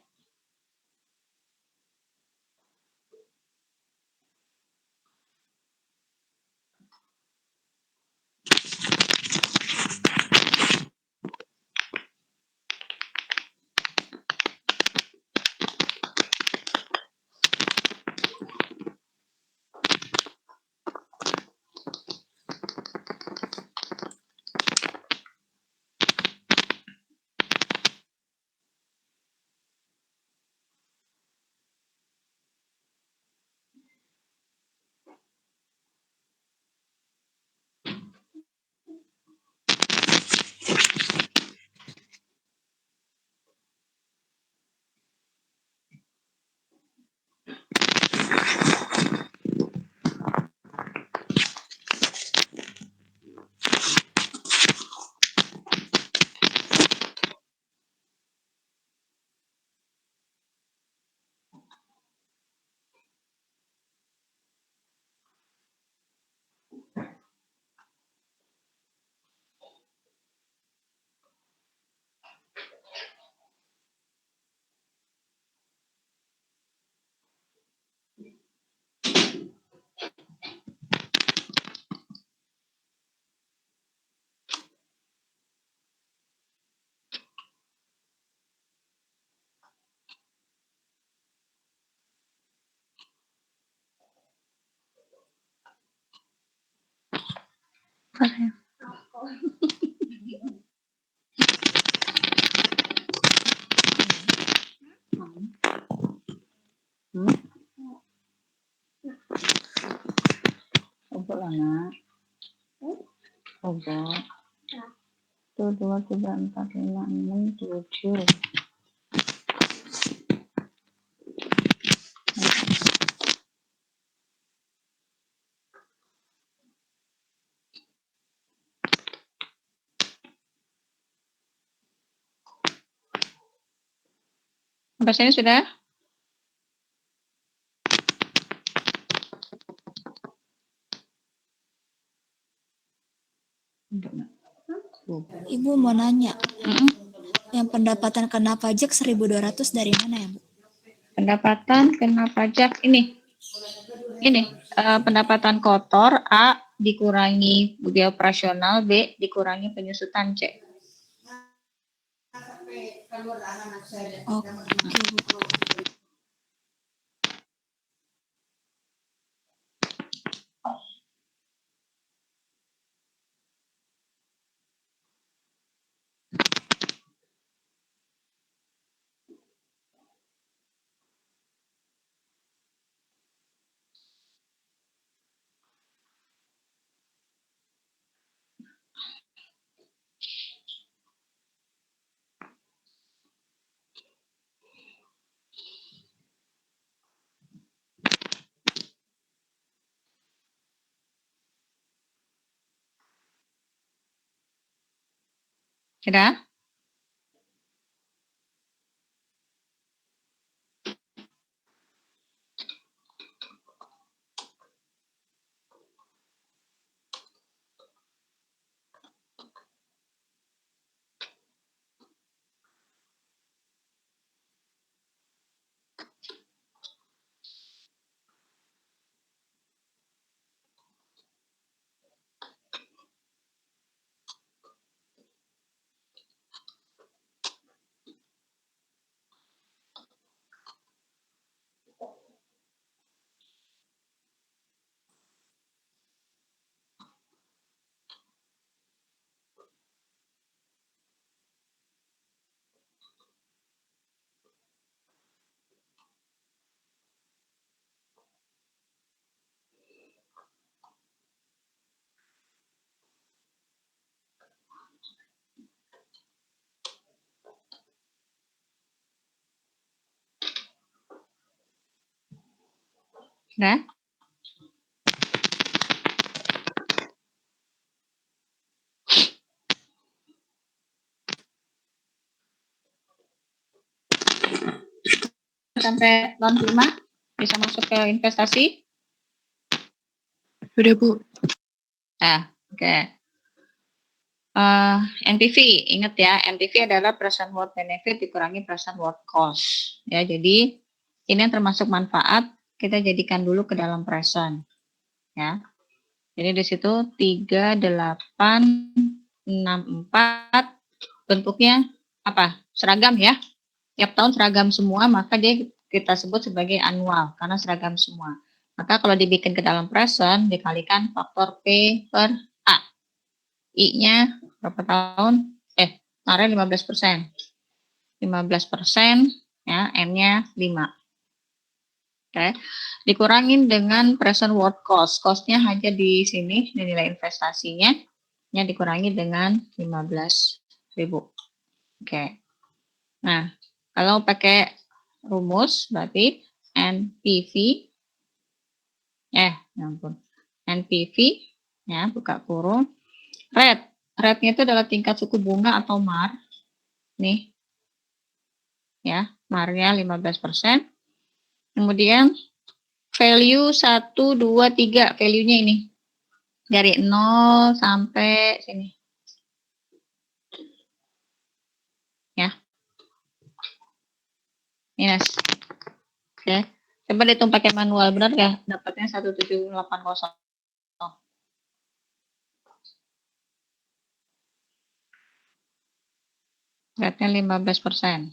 Obo lah nak. Obo. 1, 2, 3, 4, 5, 6, 7. Sampai sini sudah? Ibu mau nanya, Mm-mm. yang pendapatan kena pajak 1.200 dari mana ya Bu? pendapatan kena pajak ini pendapatan kotor A dikurangi biaya operasional, B dikurangi penyusutan, C. Oke, Bu. Sudah? Sudah? Sampai tahun kelima bisa masuk ke investasi? Sudah, Bu. Oke. NPV, ingat ya, NPV adalah present worth benefit dikurangi present worth cost. Ya, jadi ini yang termasuk manfaat kita jadikan dulu ke dalam present. Ya. Jadi di situ 3864 bentuknya apa? Seragam ya. Tiap tahun seragam semua, maka dia kita sebut sebagai annual karena seragam semua. Maka kalau dibikin ke dalam present dikalikan faktor P per A. I-nya berapa tahun? Kemarin 15%. 15%, ya, N-nya 5. Oke. Dikurangin dengan present worth cost. Cost-nya hanya di sini, nilai investasinya, nya dikurangi dengan 15.000. Oke. Nah, kalau pakai rumus berarti NPV, ya ampun, NPV, ya, buka kurung, rate-nya itu adalah tingkat suku bunga atau MAR, nih, ya, MAR-nya 15%, kemudian value 1, 2, 3, value-nya ini, dari 0 sampai sini, ya, minus, oke, coba dihitung pakai manual, benar nggak? Dapatnya 1780. Rate-nya 15%.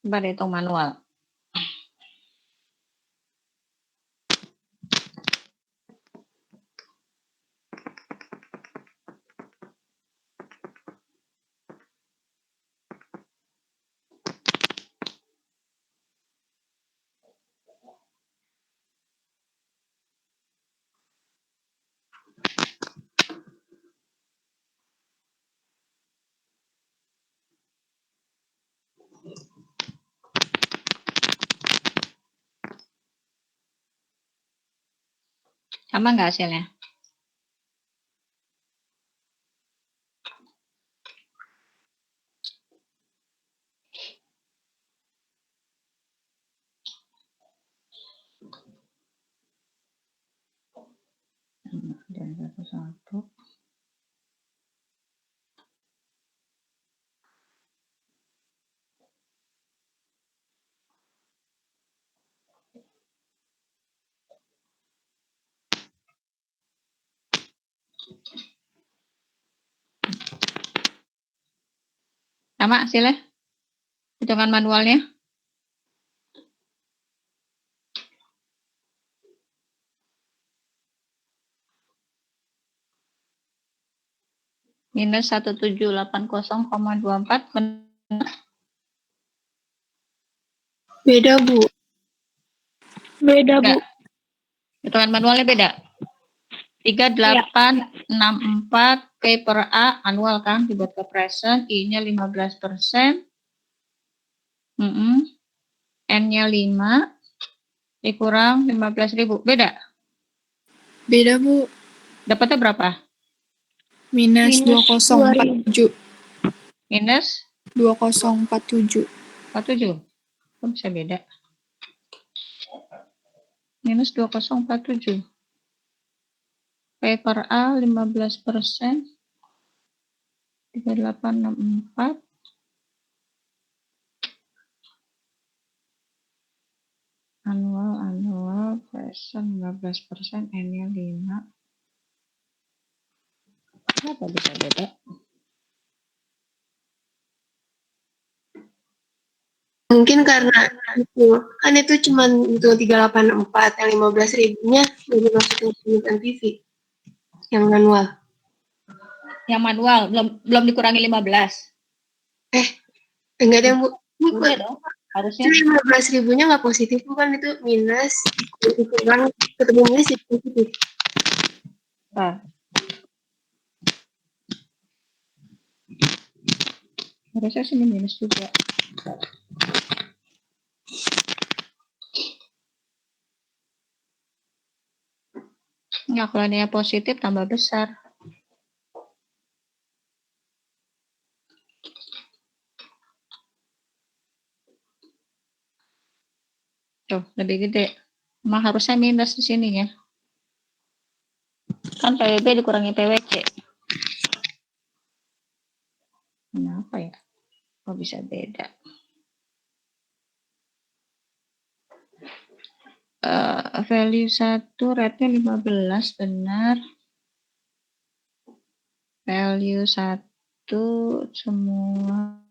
Coba dihitung manual. Sama nggak hasilnya? Untuk sama hasilnya hitungan manualnya minus 1780,24 Beda, Bu. Beda, Bu. hitungan manualnya beda 3864 P per A annual kan dibuat ke present I-nya 15%. N-nya 5 dikurang 15.000 beda. Beda, Bu. Dapatnya berapa? Minus Minus 2047. Minus 2047. 47. Kok bisa beda? Minus 2047. P per A 15%. 3864. Annual present 15%, N-nya 5. Kenapa bisa beda? Mungkin karena itu, kan itu cuma itu 384, yang 15.000-nya udah dimasukin ke unit TV yang manual. Yang manual belum dikurangi 15. Enggak ada yang Bu. Udah dong, harusnya. Itu 15.000-nya nggak positif, bukan itu minus, itu kan ketemu minus jadi positif. Nah. Harusnya sini minus juga. Ya, kalau ini positif tambah besar. Tuh, lebih gede. Emang harusnya minus di sini ya. Kan PWB dikurangi PWC. Kenapa ya? Kok bisa beda? Value 1, rate-nya 15, benar. Value 1, semua.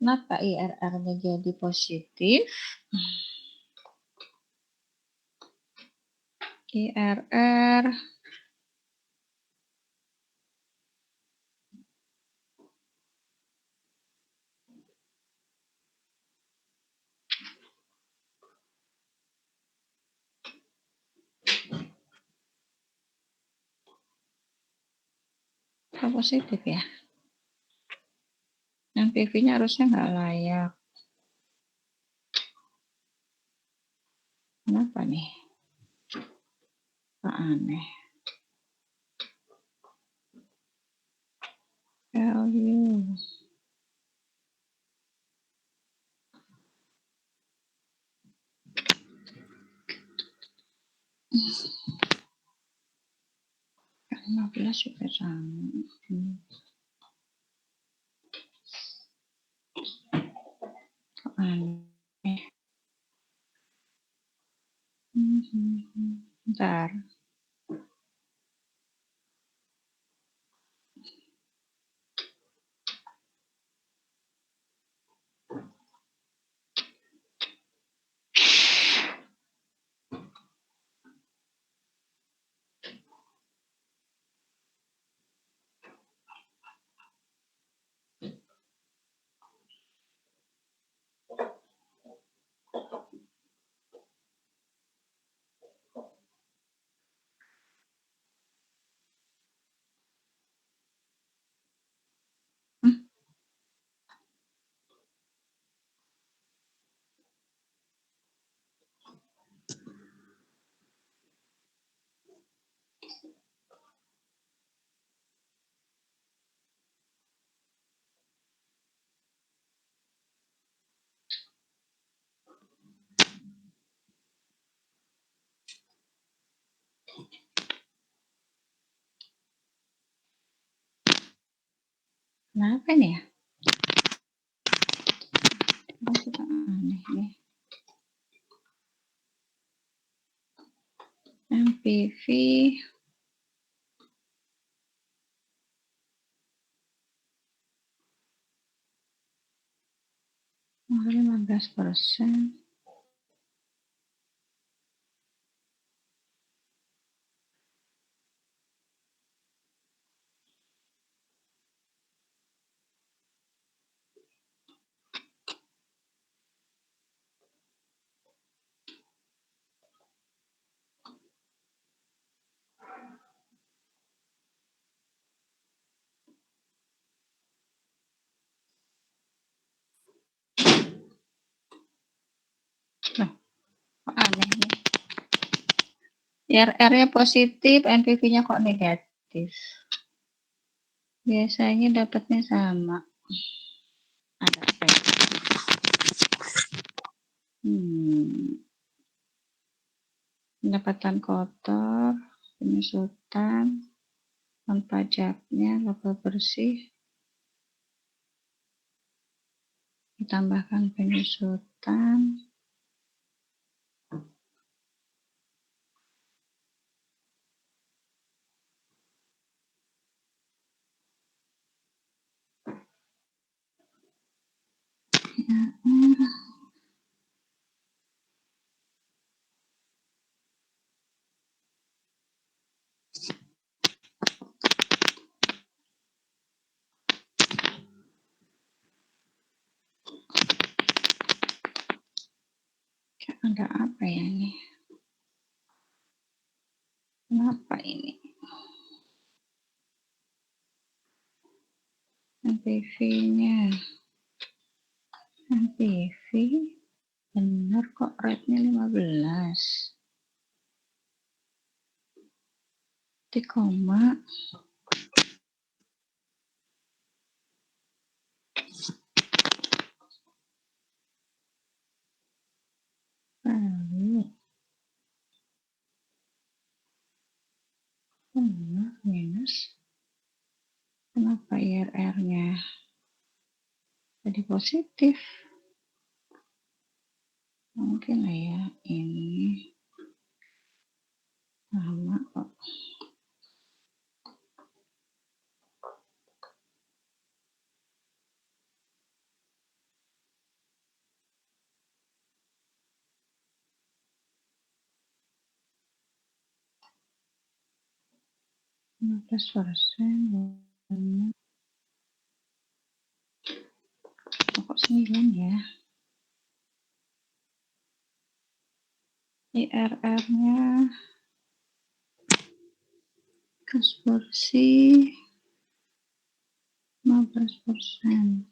Kenapa IRR-nya jadi positif? IRR Kok positif ya? NPV-nya harusnya nggak layak. Kenapa nih? Kok aneh? Value. Kak 15 juga sama. Kok aneh? Bentar. Kenapa nih ya? Kok suka aneh nih? MPV mahal 15%. Loh, kok aneh nih? IRR-nya positif, NPV-nya kok negatif? Biasanya dapatnya sama. Ada apa ya? Pendapatan kotor, penyusutan, non pajaknya, laba bersih, ditambahkan penyusutan, ada apa ya ini? Kenapa ini? NPV-nya, NPV benar kok, rate-nya 15. Di koma. Lalu minus. Kenapa IRR-nya jadi positif? Mungkin lah ya, ini lama kok. %. Kok 9 ya? IRR-nya kas bersih 15%.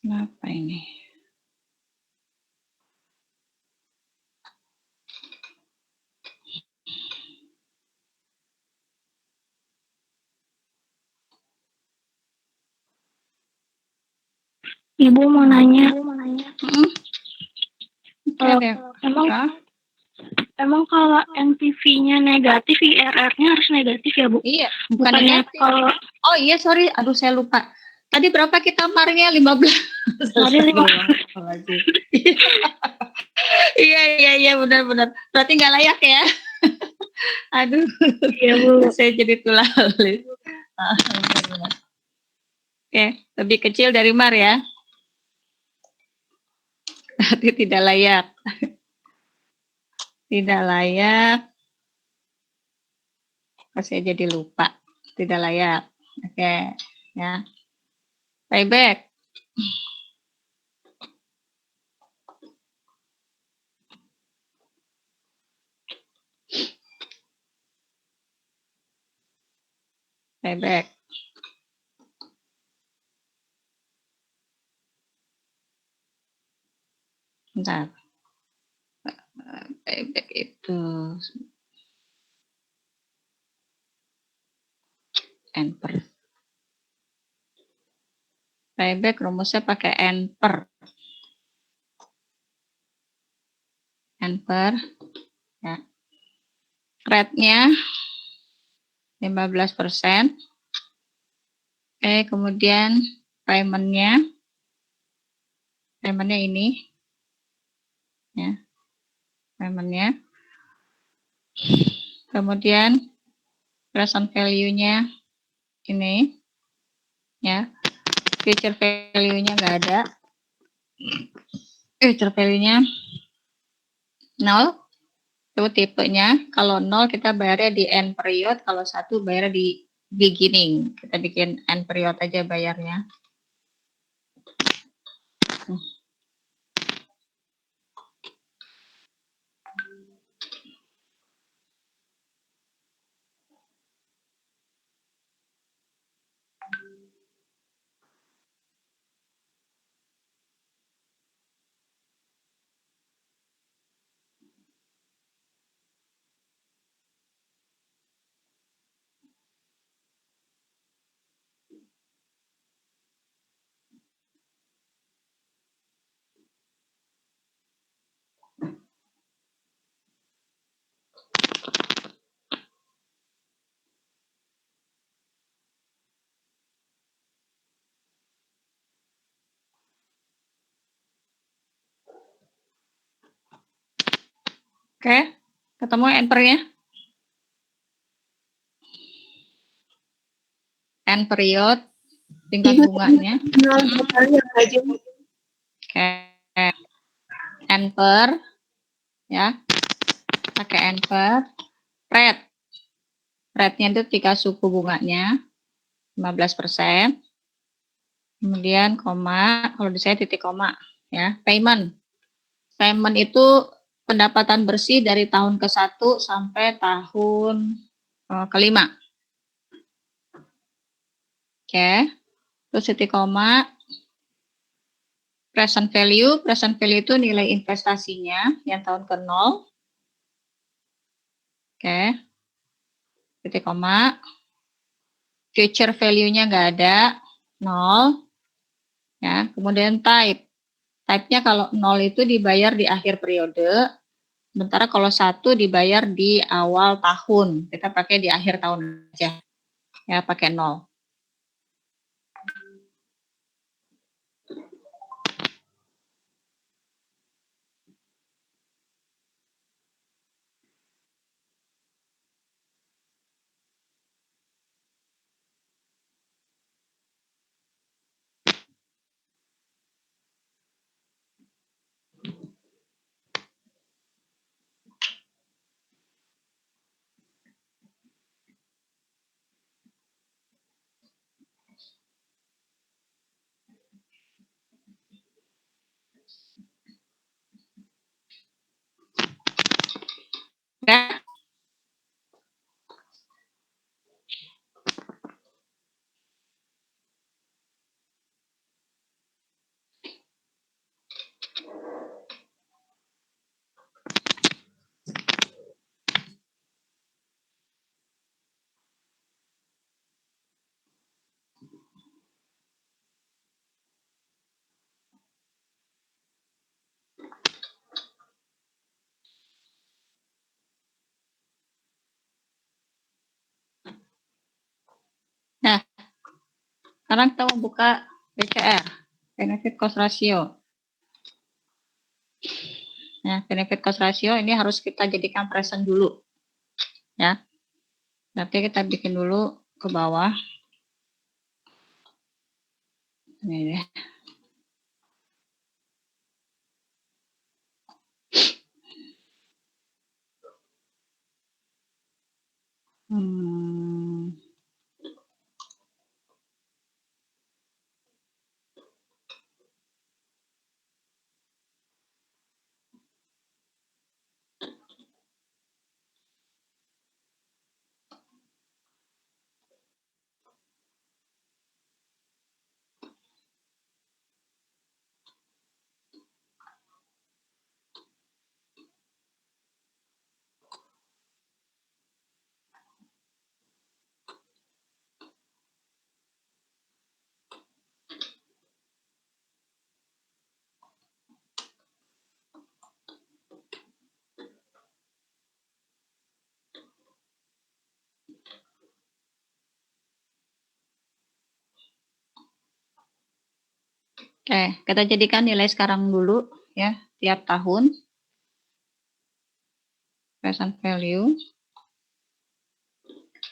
Kenapa ini? Ibu mau nanya, Kalau emang kalau NPV-nya negatif, IRR-nya harus negatif ya, Bu? iya, bukan Bukannya negatif. kalau Oh iya, sorry. Aduh, saya lupa. Tadi berapa kita marnya? 15. Tadi 15. Iya, benar-benar. Berarti nggak layak ya? Aduh, iya, Bu. saya jadi tulang alis. Benar-benar. Oke, lebih kecil dari mar ya? Berarti tidak layak. Tidak layak. Kok saya jadi lupa. Tidak layak. Oke, ya. Payback. Payback. Bentar. Payback itu N per. Payback rumusnya pakai N per. N per. Ya. Rate-nya 15%. Kemudian payment-nya ini. Ya. Payment-nya. Kemudian present value-nya ini. Ya. Future value-nya nggak ada. Future value-nya 0. Itu tipenya. Kalau 0 kita bayarnya di end period, kalau 1 bayarnya di beginning. Kita bikin end period aja bayarnya. Oke, ketemu end per-nya? End period, tingkat bunganya. Oke, end per, ya, pakai end per. Rate, rate-nya itu tingkat suku bunganya 15%. Kemudian koma, kalau di saya titik koma, ya. Payment, payment itu pendapatan bersih dari tahun ke-1 sampai tahun ke-5. Oke, terus titik koma. Present value itu nilai investasinya yang tahun ke-0. Oke, titik koma. Future value-nya nggak ada, 0. Ya, kemudian type. Type-nya kalau 0 itu dibayar di akhir periode, sementara kalau 1 dibayar di awal tahun. Kita pakai di akhir tahun aja. Ya, pakai 0. Sekarang kita mau buka BCR, benefit cost ratio. Ya, benefit cost ratio ini harus kita jadikan present dulu. Ya. Berarti kita bikin dulu ke bawah. Ini deh. Oke, kita jadikan nilai sekarang dulu ya, tiap tahun. Present value.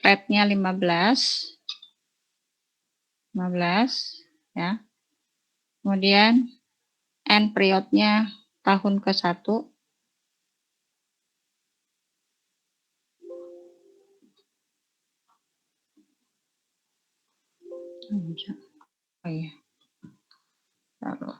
Rate-nya 15 ya. Kemudian end period-nya tahun ke-1. Oh iya. Taruh.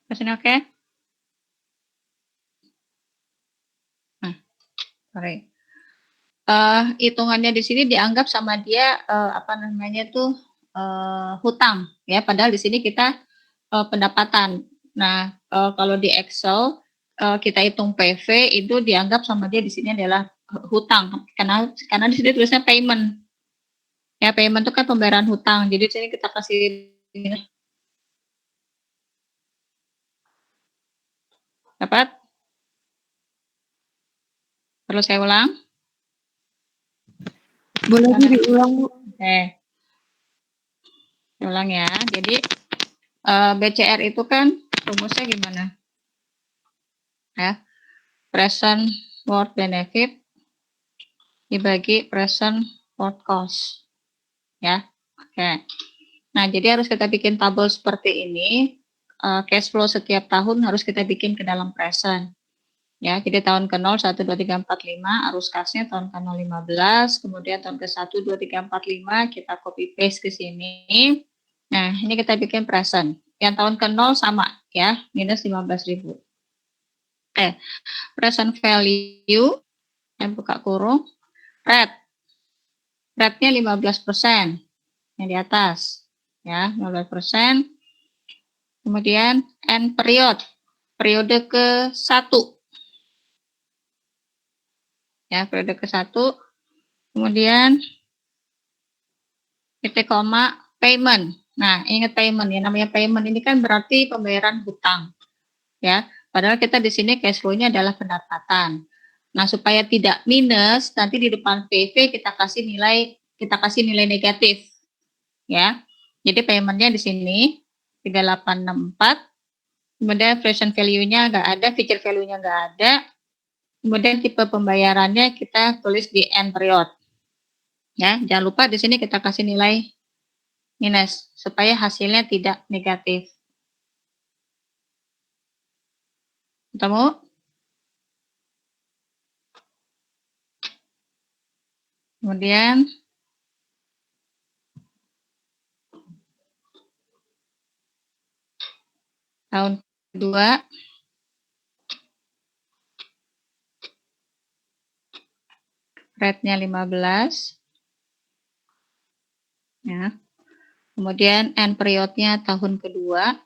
Kesini oke? Nah, sorry. Hitungannya di sini dianggap sama dia apa namanya tuh hutang ya, padahal di sini kita pendapatan. Nah, kalau di Excel kita hitung PV itu dianggap sama dia di sini adalah hutang karena di sini tulisnya payment. Ya, payment itu kan pembayaran hutang. Jadi di sini kita kasih dapat? Perlu saya ulang? Boleh diulang, Bu. Oke. Ulang ya. Jadi BCR itu kan rumusnya gimana? Ya. Present worth benefit dibagi present worth cost. Ya. Oke. Nah, jadi harus kita bikin tabel seperti ini. Cash flow setiap tahun harus kita bikin ke dalam present. Ya, jadi tahun ke-0 1 2 3 4 5 arus kasnya tahun ke-0 15, kemudian tahun ke-1 2 3 4 5 kita copy paste ke sini. Nah, ini kita bikin present. Yang tahun ke-0 sama ya, minus 15.000. Oke. Present value yang buka kurung rate. Rate-nya 15% yang di atas. Ya, 15%. Kemudian end period. Periode ke-1. Ya, periode ke-1. Kemudian titik koma payment. Nah, ingat payment ya, namanya payment ini kan berarti pembayaran hutang. Ya, padahal kita di sini cash flow-nya adalah pendapatan. Nah, supaya tidak minus, nanti di depan PV kita kasih nilai negatif. Ya. Jadi payment-nya di sini 3864. Kemudian present value-nya nggak ada, future value-nya nggak ada. Kemudian tipe pembayarannya kita tulis di end period. Ya, jangan lupa di sini kita kasih nilai minus supaya hasilnya tidak negatif. Ketemu? Kemudian tahun kedua rate-nya 15. Ya. Kemudian end period-nya tahun kedua.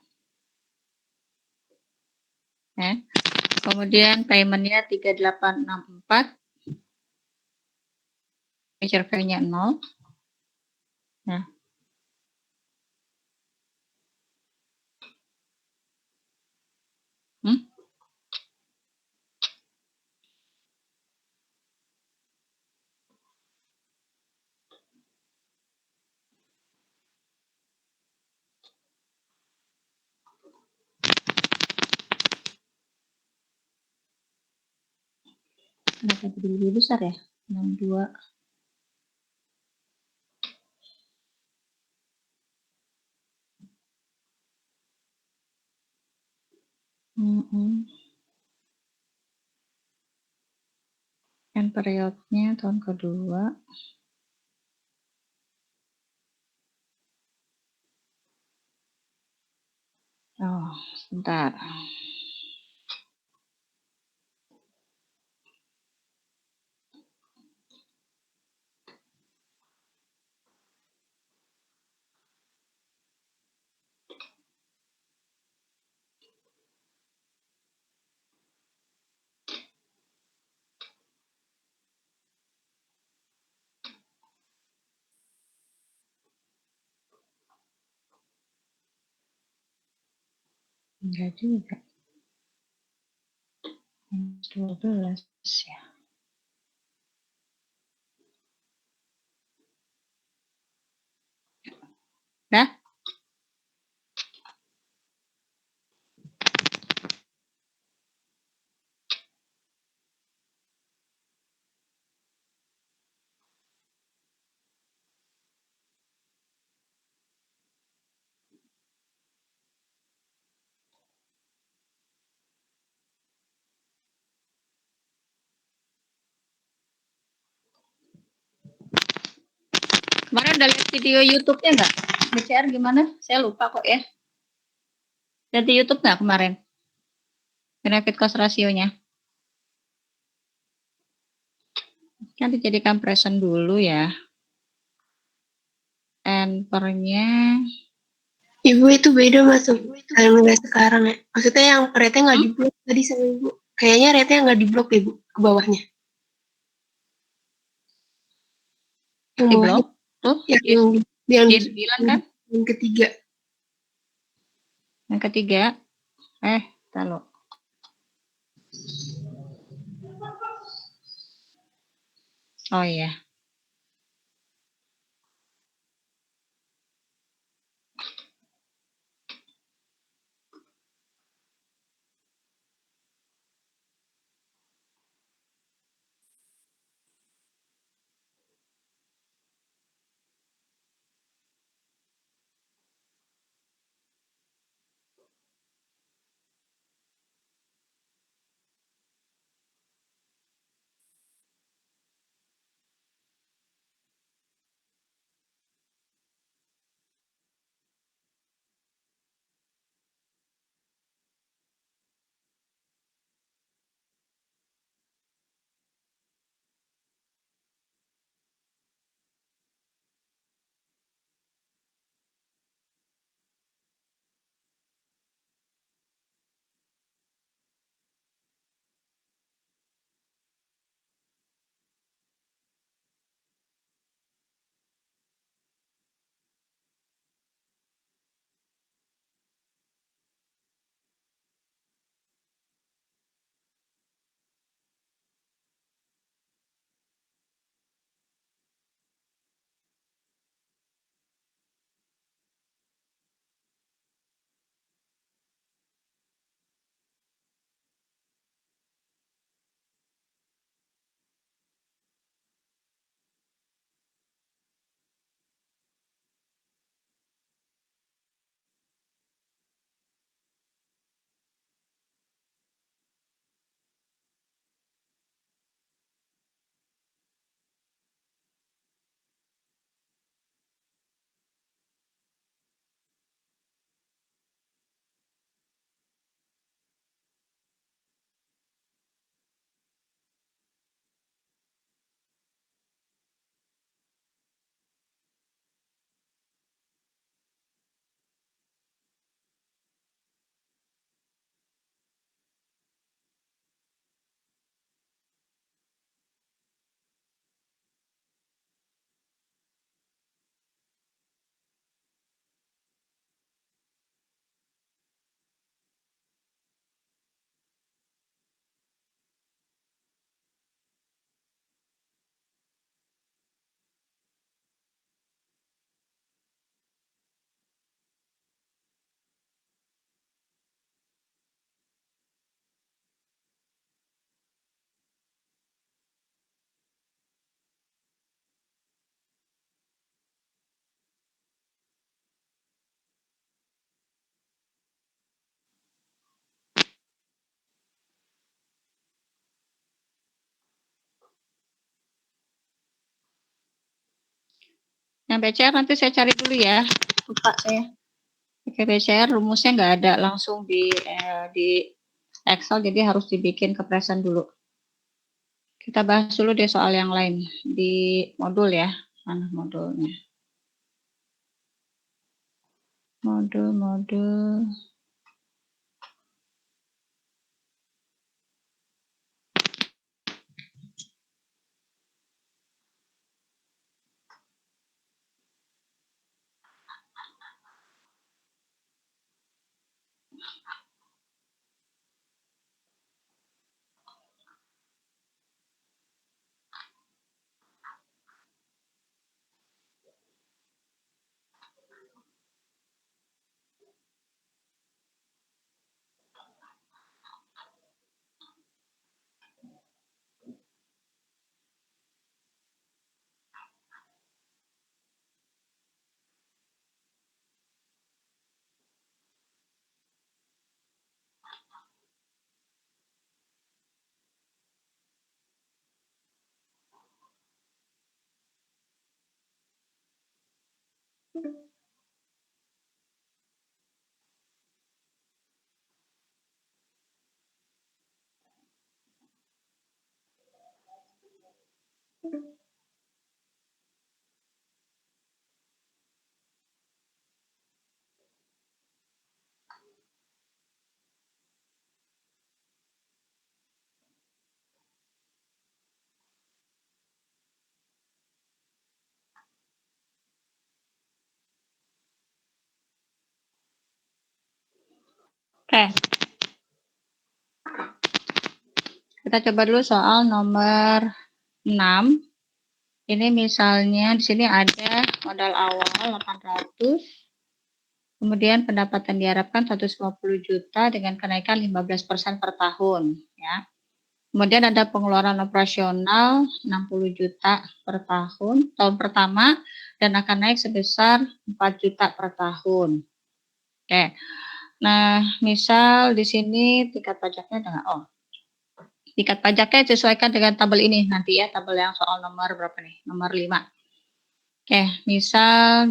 Ya. Kemudian payment-nya 3864. Future value-nya 0. Nah. Hmm? Kenapa jadi lebih besar ya? 62. Kan periodnya tahun kedua. Oh, sebentar. Enggak juga. 12 ya. Nah, kemarin udah lihat video YouTube-nya nggak? BCR gimana? Saya lupa kok ya. Lihat di YouTube nggak kemarin? Benefit cost ratio-nya. Kan dijadikan present dulu ya. And per-nya Ibu itu beda masuk nggak sekarang ya. Maksudnya yang rate-nya nggak diblok tadi sama Ibu. Kayaknya rate-nya nggak diblok deh Bu, ke bawahnya. Yang di bawahnya, blok tuh yang di 9 kan? yang ketiga. Yang ketiga, tahu. Oh iya. Yang BCR nanti saya cari dulu ya. Lupa saya. Oke, BCR rumusnya nggak ada langsung di Excel, jadi harus dibikin ke present dulu. Kita bahas dulu deh soal yang lain di modul ya. Mana modulnya? Modul. Oke. Kita coba dulu soal nomor 6. Ini misalnya di sini ada modal awal 800. Kemudian pendapatan diharapkan 150 juta dengan kenaikan 15% per tahun, ya. Kemudian ada pengeluaran operasional 60 juta per tahun pertama dan akan naik sebesar 4 juta per tahun. Oke. Nah, misal di sini tingkat pajaknya dengan tingkat pajaknya disesuaikan dengan tabel ini nanti ya, tabel yang soal nomor berapa nih? Nomor 5. Oke, misal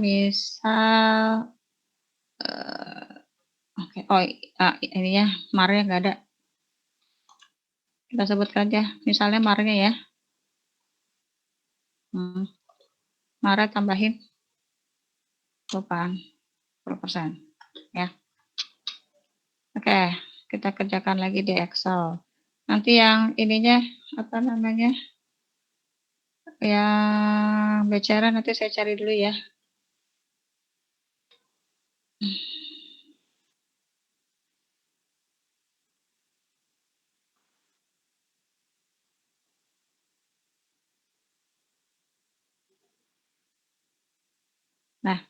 oke. Ini ya, marnya nggak ada. Kita sebutkan aja, misalnya marnya ya. Marnya tambahin 20% ya. Oke, kita kerjakan lagi di Excel. Nanti yang ininya apa namanya? Yang bicara nanti saya cari dulu ya. Nah,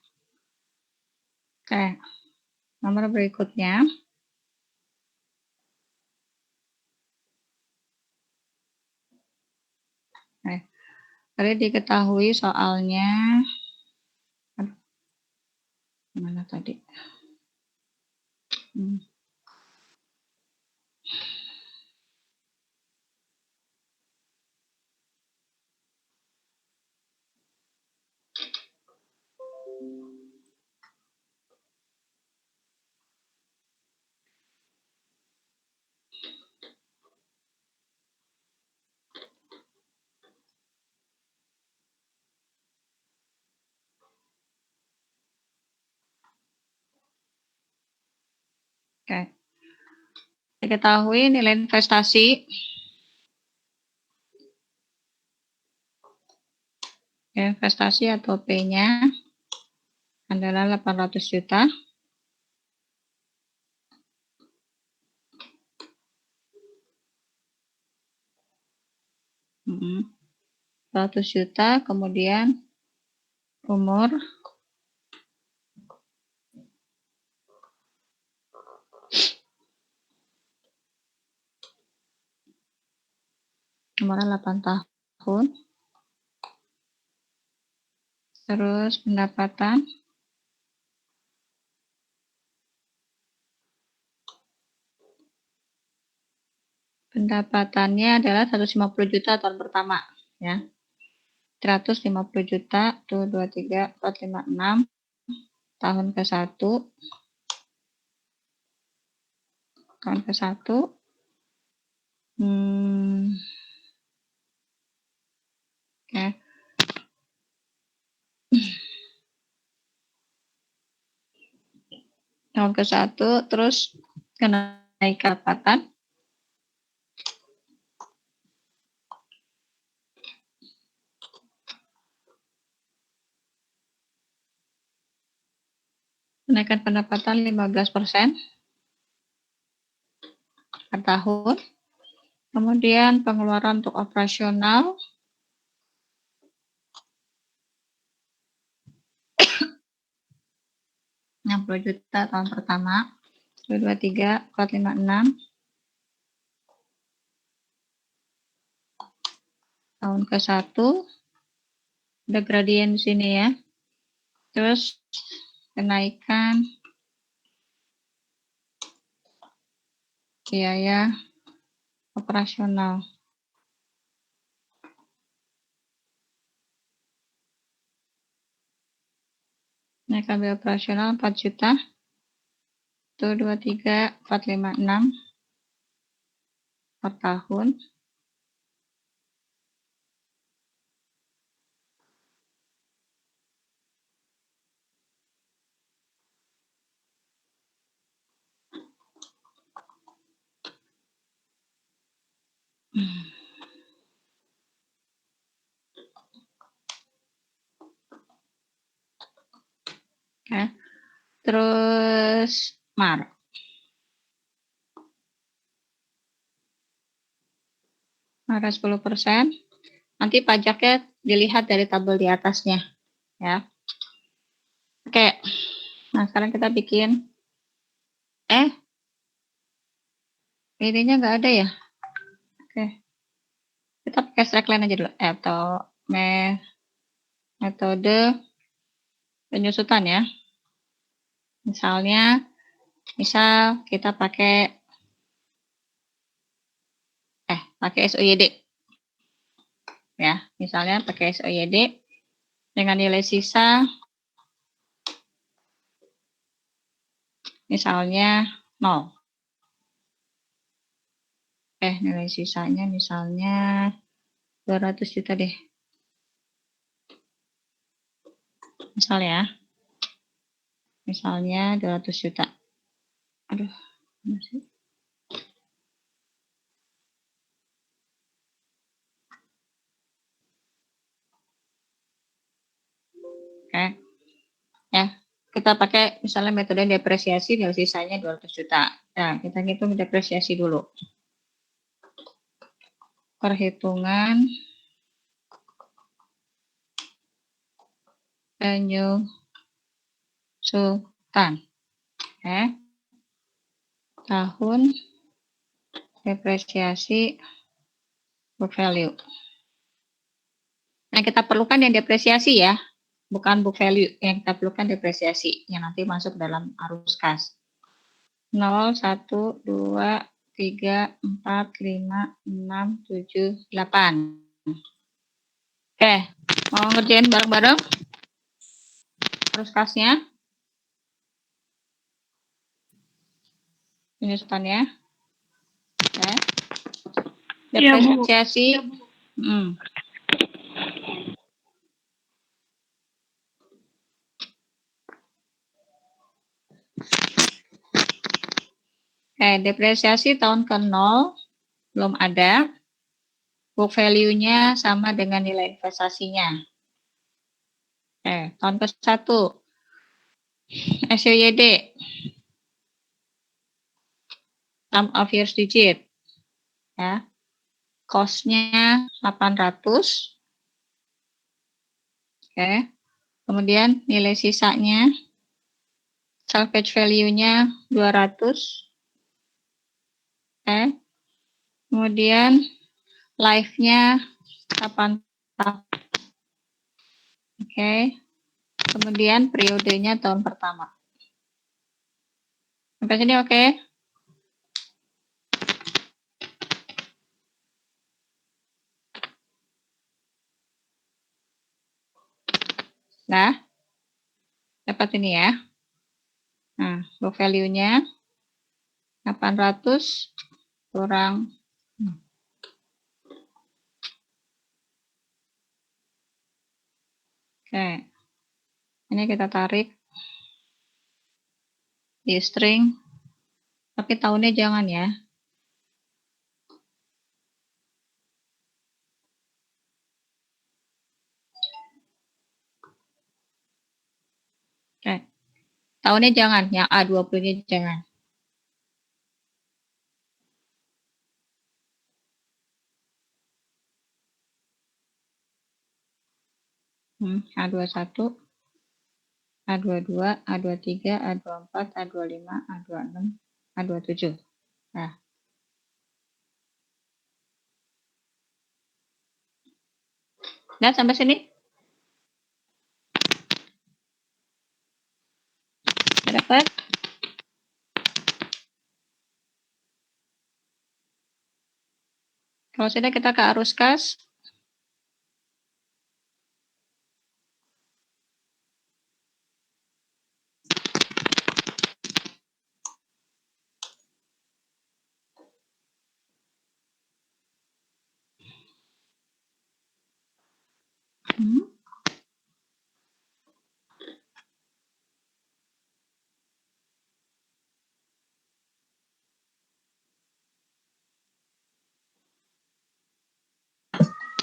oke. Nomor berikutnya. Tadi diketahui soalnya. Mana tadi? Oke. Diketahui nilai investasi atau P-nya adalah 800 juta. Hmm. 100 juta, kemudian umurnya 8 tahun. Terus pendapatannya adalah 150 juta tahun pertama, ya. 150 juta, tuh 2, 3, 4, 5, 6, tahun ke-1, tahun ke-1, oke. Tahun ke-1, terus kenaikan pendapatan, kenaikan pendapatan 15% per tahun. Kemudian pengeluaran untuk operasional 60 juta tahun pertama, 1, 2, 3, 4, 5, 6, tahun ke-1, ada gradien di sini ya. Terus kenaikan biaya operasional. Kenaikan biaya operasional 4 juta. 1, 2, 3, 4, 5, 6 per tahun. Oke. Terus Maret. Maret 10%. Nanti pajaknya dilihat dari tabel di atasnya ya. Oke. Nah, sekarang kita bikin ininya nggak ada ya. Oke. Kita pakai slackline aja dulu atau metode penyusutan ya. Misal kita pakai SOYD ya. Misalnya pakai SOYD dengan nilai sisa misalnya 0. Nilai sisanya misalnya 200 juta deh. Misalnya 200 juta. Aduh, masih. Oke. Ya, kita pakai misalnya metode depresiasi nilai sisanya 200 juta. Nah, kita hitung depresiasi dulu. Perhitungan penyusutan. Tahun depresiasi book value. Nah, kita perlukan yang depresiasi ya, bukan book value. Yang kita perlukan depresiasi yang nanti masuk dalam arus kas. 0, 1, 2, 3, 4, 5, 6, 7, 8. Oke, mau ngerjain bareng-bareng arus kasnya? Penyusutannya. Oke. Depresiasi. Depresiasi tahun ke-0 belum ada. Book value-nya sama dengan nilai investasinya. Tahun ke-1 SOYD sum of years digit ya. Cost-nya 800. Kemudian nilai sisanya salvage value-nya 200. Kemudian life-nya 8 tahun. Kemudian periodenya tahun pertama. Sampai sini oke? Nah, dapat ini ya. Nah, book value-nya 800 kurang Oke. Ini kita tarik di string, tapi tahunnya jangan ya. Oke. Tahunnya jangan, yang A20-nya jangan. A21, A22, A23, A24, A25, A26, A27. Nah. Lihat sampai sini? Dapat? Kalau sudah kita ke arus kas.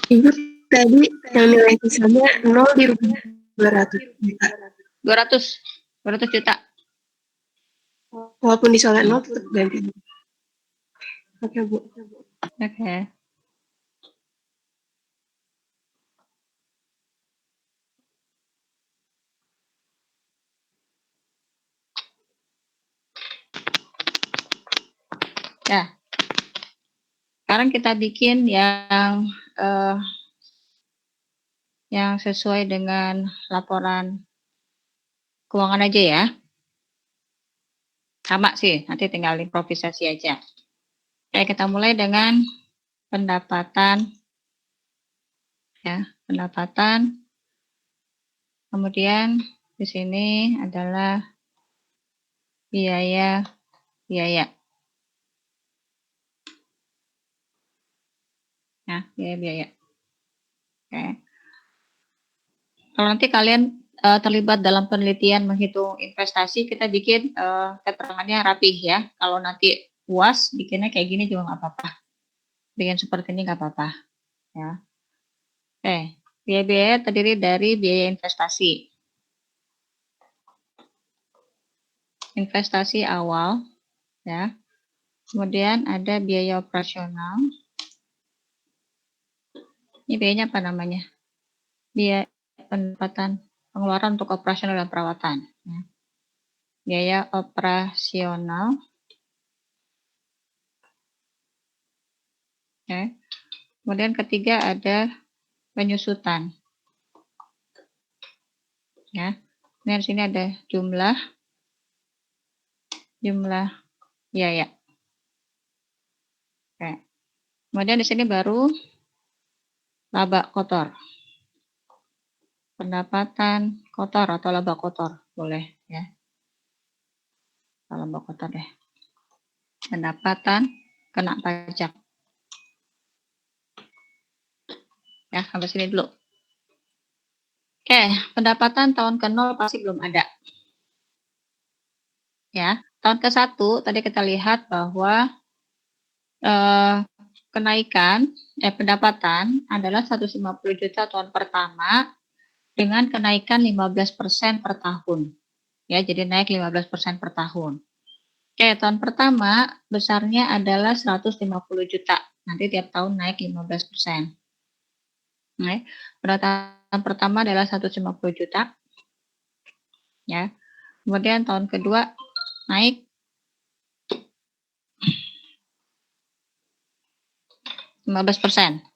Ibu tadi yang nilai sisanya 0 dirubah 200 juta. 200 juta. Walaupun disolek 0 tetap ganti. Oke, Bu. Oke. Ya. Sekarang kita bikin yang sesuai dengan laporan keuangan aja ya. Sama sih, nanti tinggal improvisasi aja. Oke, kita mulai dengan pendapatan. Ya, pendapatan. Kemudian di sini adalah biaya. Nah, biaya. Oke. Kalau nanti kalian terlibat dalam penelitian menghitung investasi, kita bikin keterangannya rapih ya. Kalau nanti UAS bikinnya kayak gini juga nggak apa-apa. Bikin seperti ini nggak apa-apa. Ya. Oke, biaya terdiri dari biaya investasi. Investasi awal, ya. Kemudian ada biaya operasional. Ini biayanya apa namanya? Biaya pendapatan pengeluaran untuk operasional dan perawatan. Ya. Biaya operasional. Ya. Kemudian ketiga ada penyusutan. Ya. Kemudian di sini ada jumlah biaya. Oke. Kemudian di sini baru laba kotor. Pendapatan kotor atau laba kotor boleh ya. Laba kotor deh. Pendapatan kena pajak. Ya, sampai sini dulu. Oke, pendapatan tahun ke-0 pasti belum ada. Ya, tahun ke-1 tadi kita lihat bahwa kenaikan pendapatan adalah 150 juta tahun pertama dengan kenaikan 15% per tahun. Ya, jadi naik 15% per tahun. Oke, tahun pertama besarnya adalah 150 juta. Nanti tiap tahun naik 15%. Nah, pendapatan pertama adalah 150 juta. Ya. Kemudian tahun kedua naik 15%.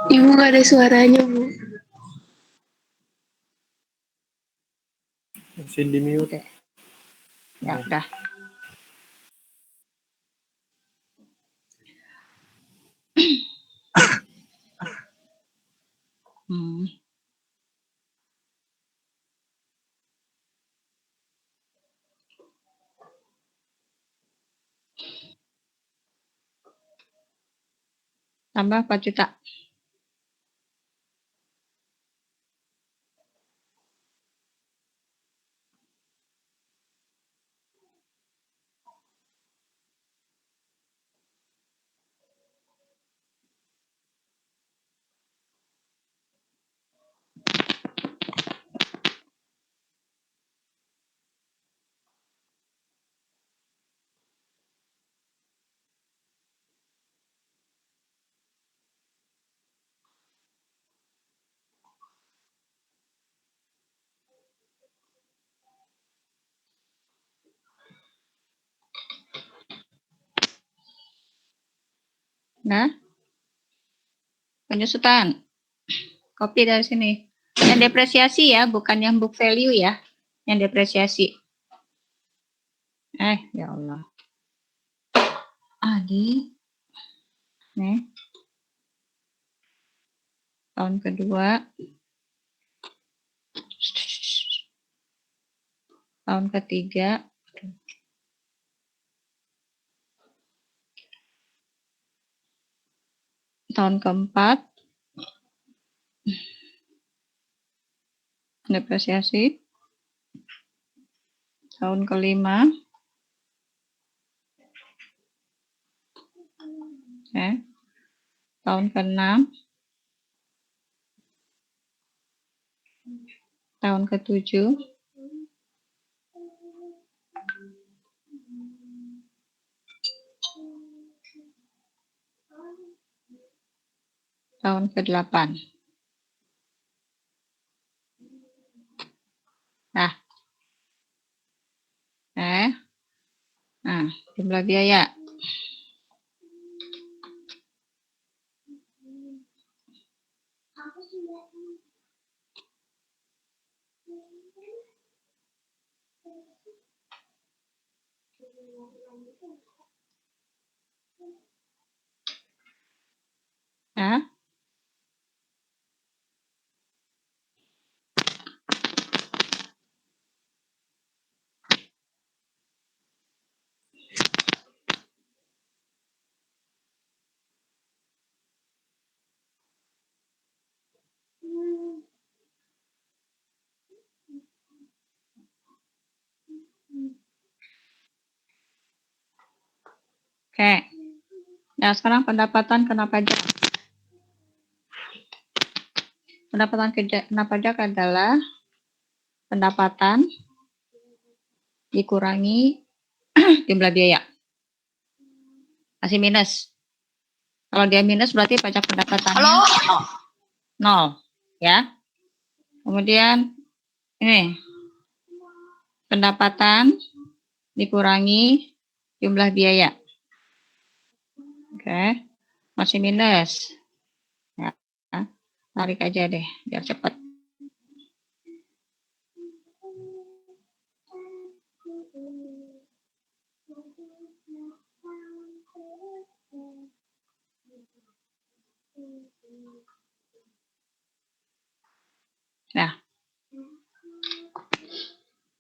Ibu nggak ada suaranya, Bu. Mesin di mute. Oke. Ya, udah. Hmm. Tambah 4 juta. Nah, penyusutan. Copy dari sini. Yang depresiasi ya, bukan yang book value ya. Yang depresiasi. Ya Allah. Adi. Nih. Tahun kedua. Tahun ketiga. Tahun keempat. Depresiasi. Tahun kelima. Tahun ke-6. Tahun ke-7. Tahun ke-8. Nah. Nah, jumlah biaya. Ya. Oke. Nah, sekarang pendapatan kena pajak. Pendapatan kena pajak adalah pendapatan dikurangi jumlah biaya. Masih minus. Kalau dia minus berarti pajak pendapatannya nol. Ya. Kemudian ini pendapatan dikurangi jumlah biaya. Oke. Masih minus. Ya. Tarik aja deh biar cepat. Nah.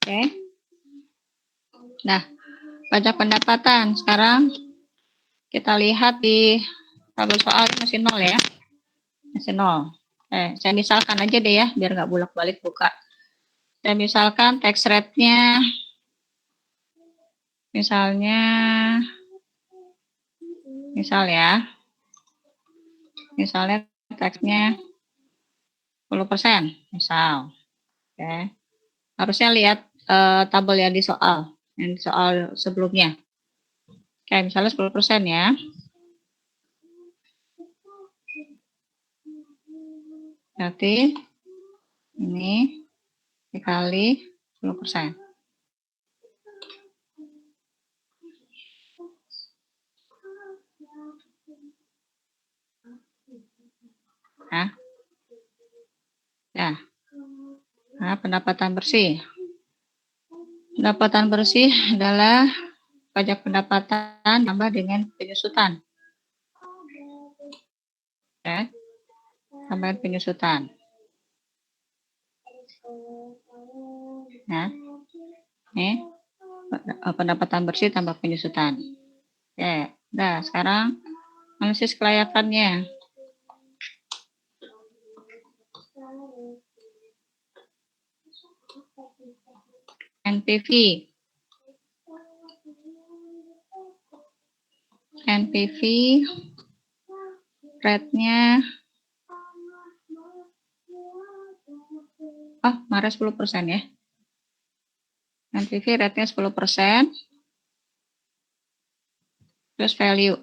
Oke. Nah, pajak pendapatan sekarang kita lihat di tabel soal masih nol ya. Masih nol. Saya misalkan aja deh ya, biar nggak bolak-balik buka. Saya misalkan tax rate-nya, misalnya, misalnya tax-nya 10%, misal. Oke. Harusnya lihat tabel yang di soal sebelumnya. Oke, misalnya 10% ya. Berarti ini dikali 10%. pendapatan bersih. Pendapatan bersih adalah pajak pendapatan tambah dengan penyusutan. Ya, tambahan penyusutan. Nah, nih pendapatan bersih tambah penyusutan. Oke, nah sekarang analisis kelayakannya. NPV. NPV rate-nya marah 10% ya. NPV rate-nya 10%. Terus value.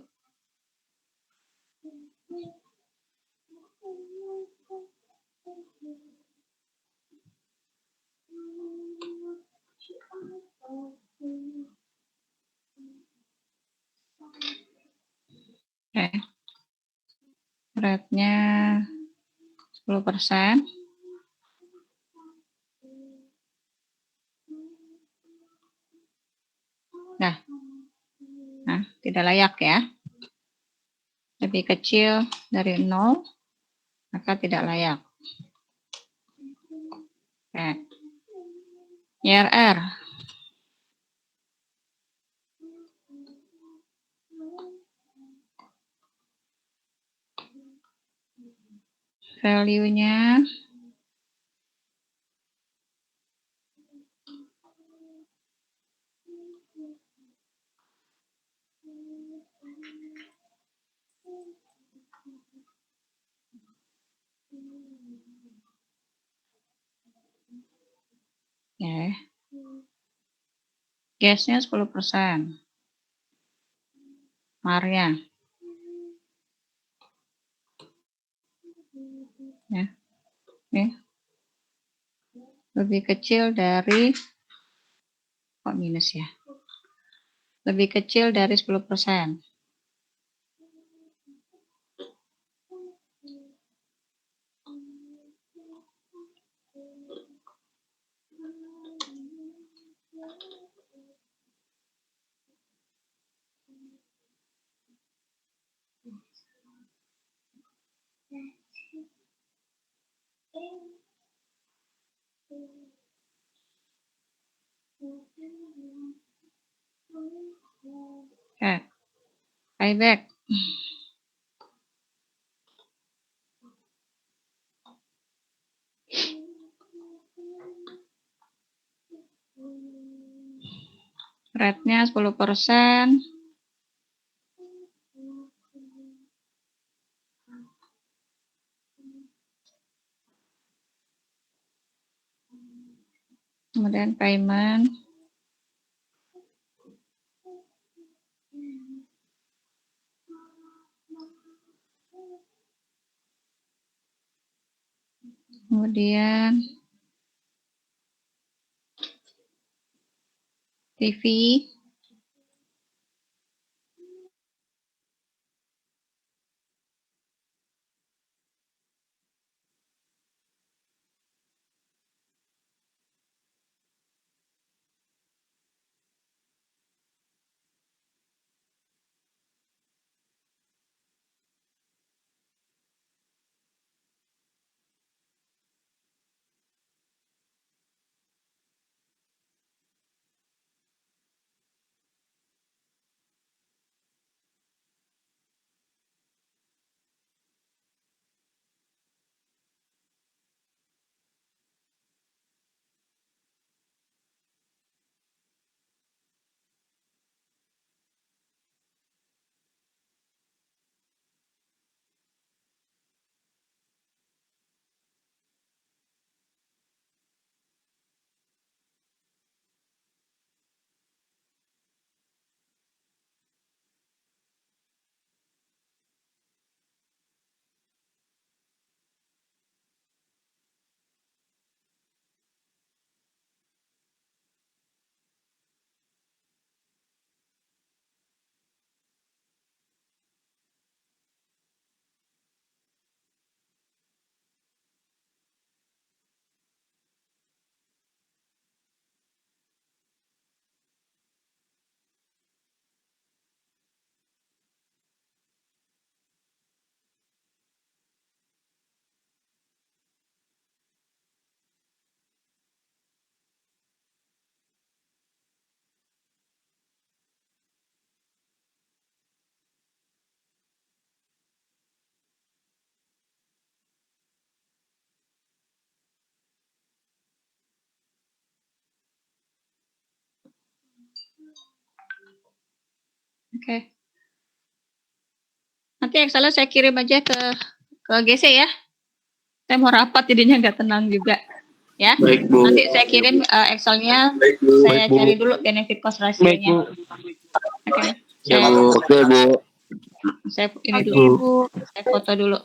Oke. Rate-nya 10%. Nah, tidak layak ya. Lebih kecil dari 0, maka tidak layak. Oke. IRR. Value-nya ya. Gas-nya 10%. Marnya. Ya. Nih. Lebih kecil dari kok minus ya. Lebih kecil dari 10%. Oke. Payback. Rate-nya 10%. Kemudian payment. Kemudian TV. Oke. Nanti Excelnya saya kirim aja ke GC ya. Saya mau rapat jadinya nggak tenang juga. Ya. Baik, Bu. Nanti saya kirim Excelnya. Baik, Bu. Saya cari dulu benefit cost ratio-nya. Oke. Ya, Bu. Oke, Bu. Saya ini Oke, dulu. Bu. Saya foto dulu.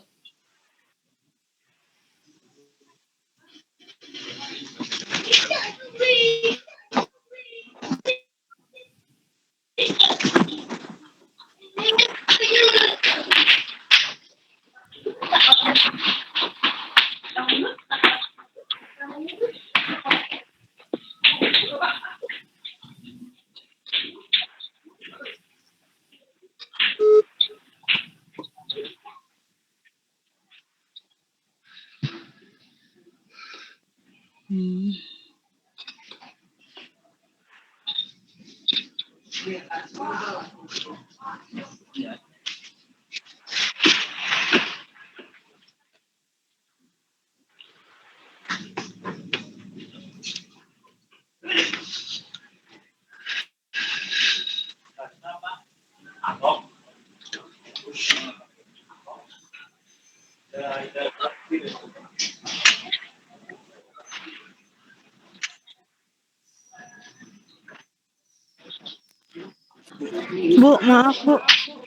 Bu, maaf Bu.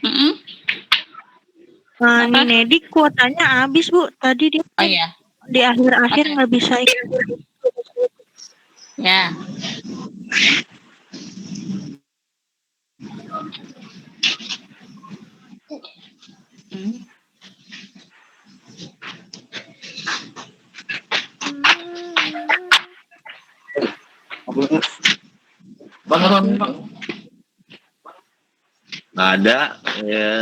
Mm-mm. Nah, Apa? Nedi kuotanya habis Bu. Tadi dia Oh iya. di akhir-akhir Oke. nggak bisa ikut. Ya. Hmm. Bang. Nggak ada. Ya.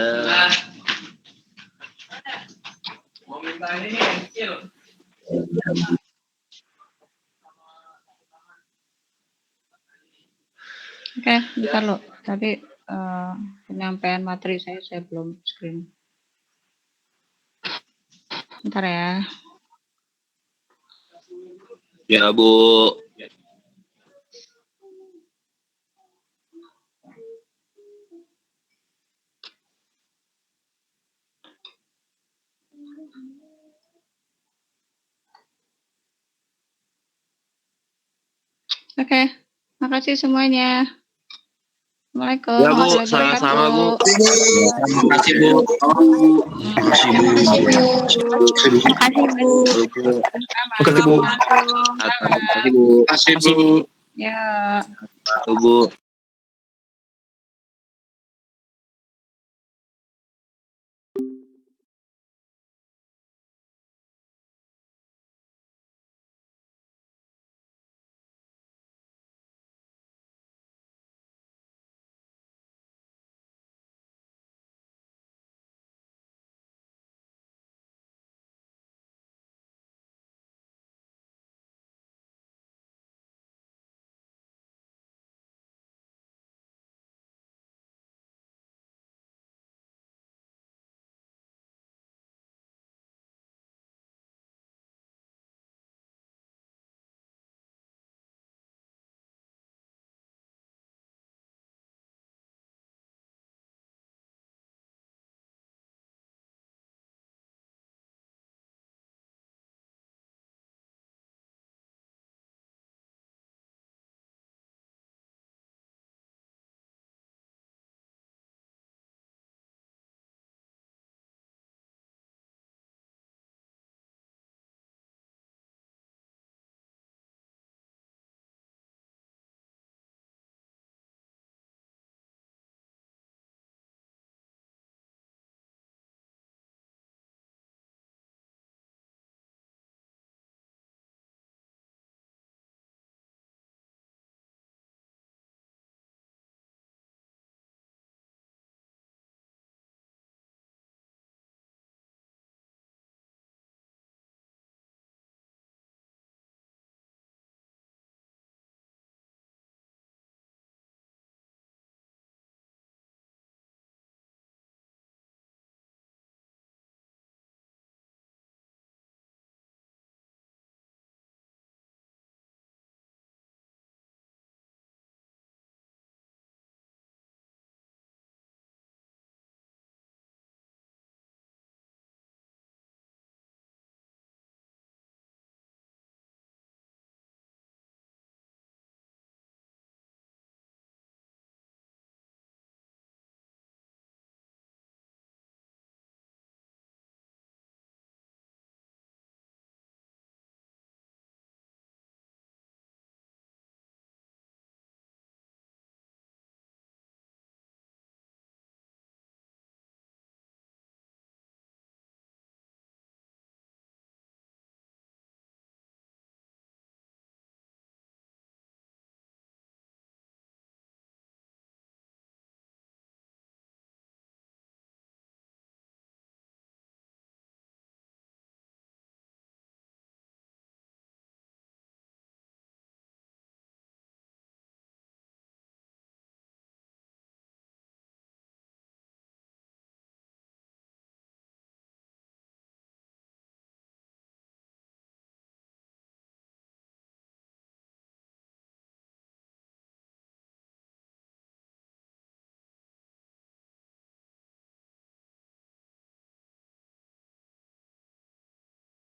Oke, bentar lo. Tadi penyampaian materi saya belum screen. Bentar ya. Ya, Bu. Oke, makasih semuanya. Assalamualaikum Ya, Bu. warahmatullahi Sama-sama, Bu. wabarakatuh. Terima kasih, Bu. Terima kasih, Bu. Makasih Bu. Terima kasih, Bu. Assalamualaikum. Terima kasih, Bu. Terima kasih, Bu. Ya. Bu.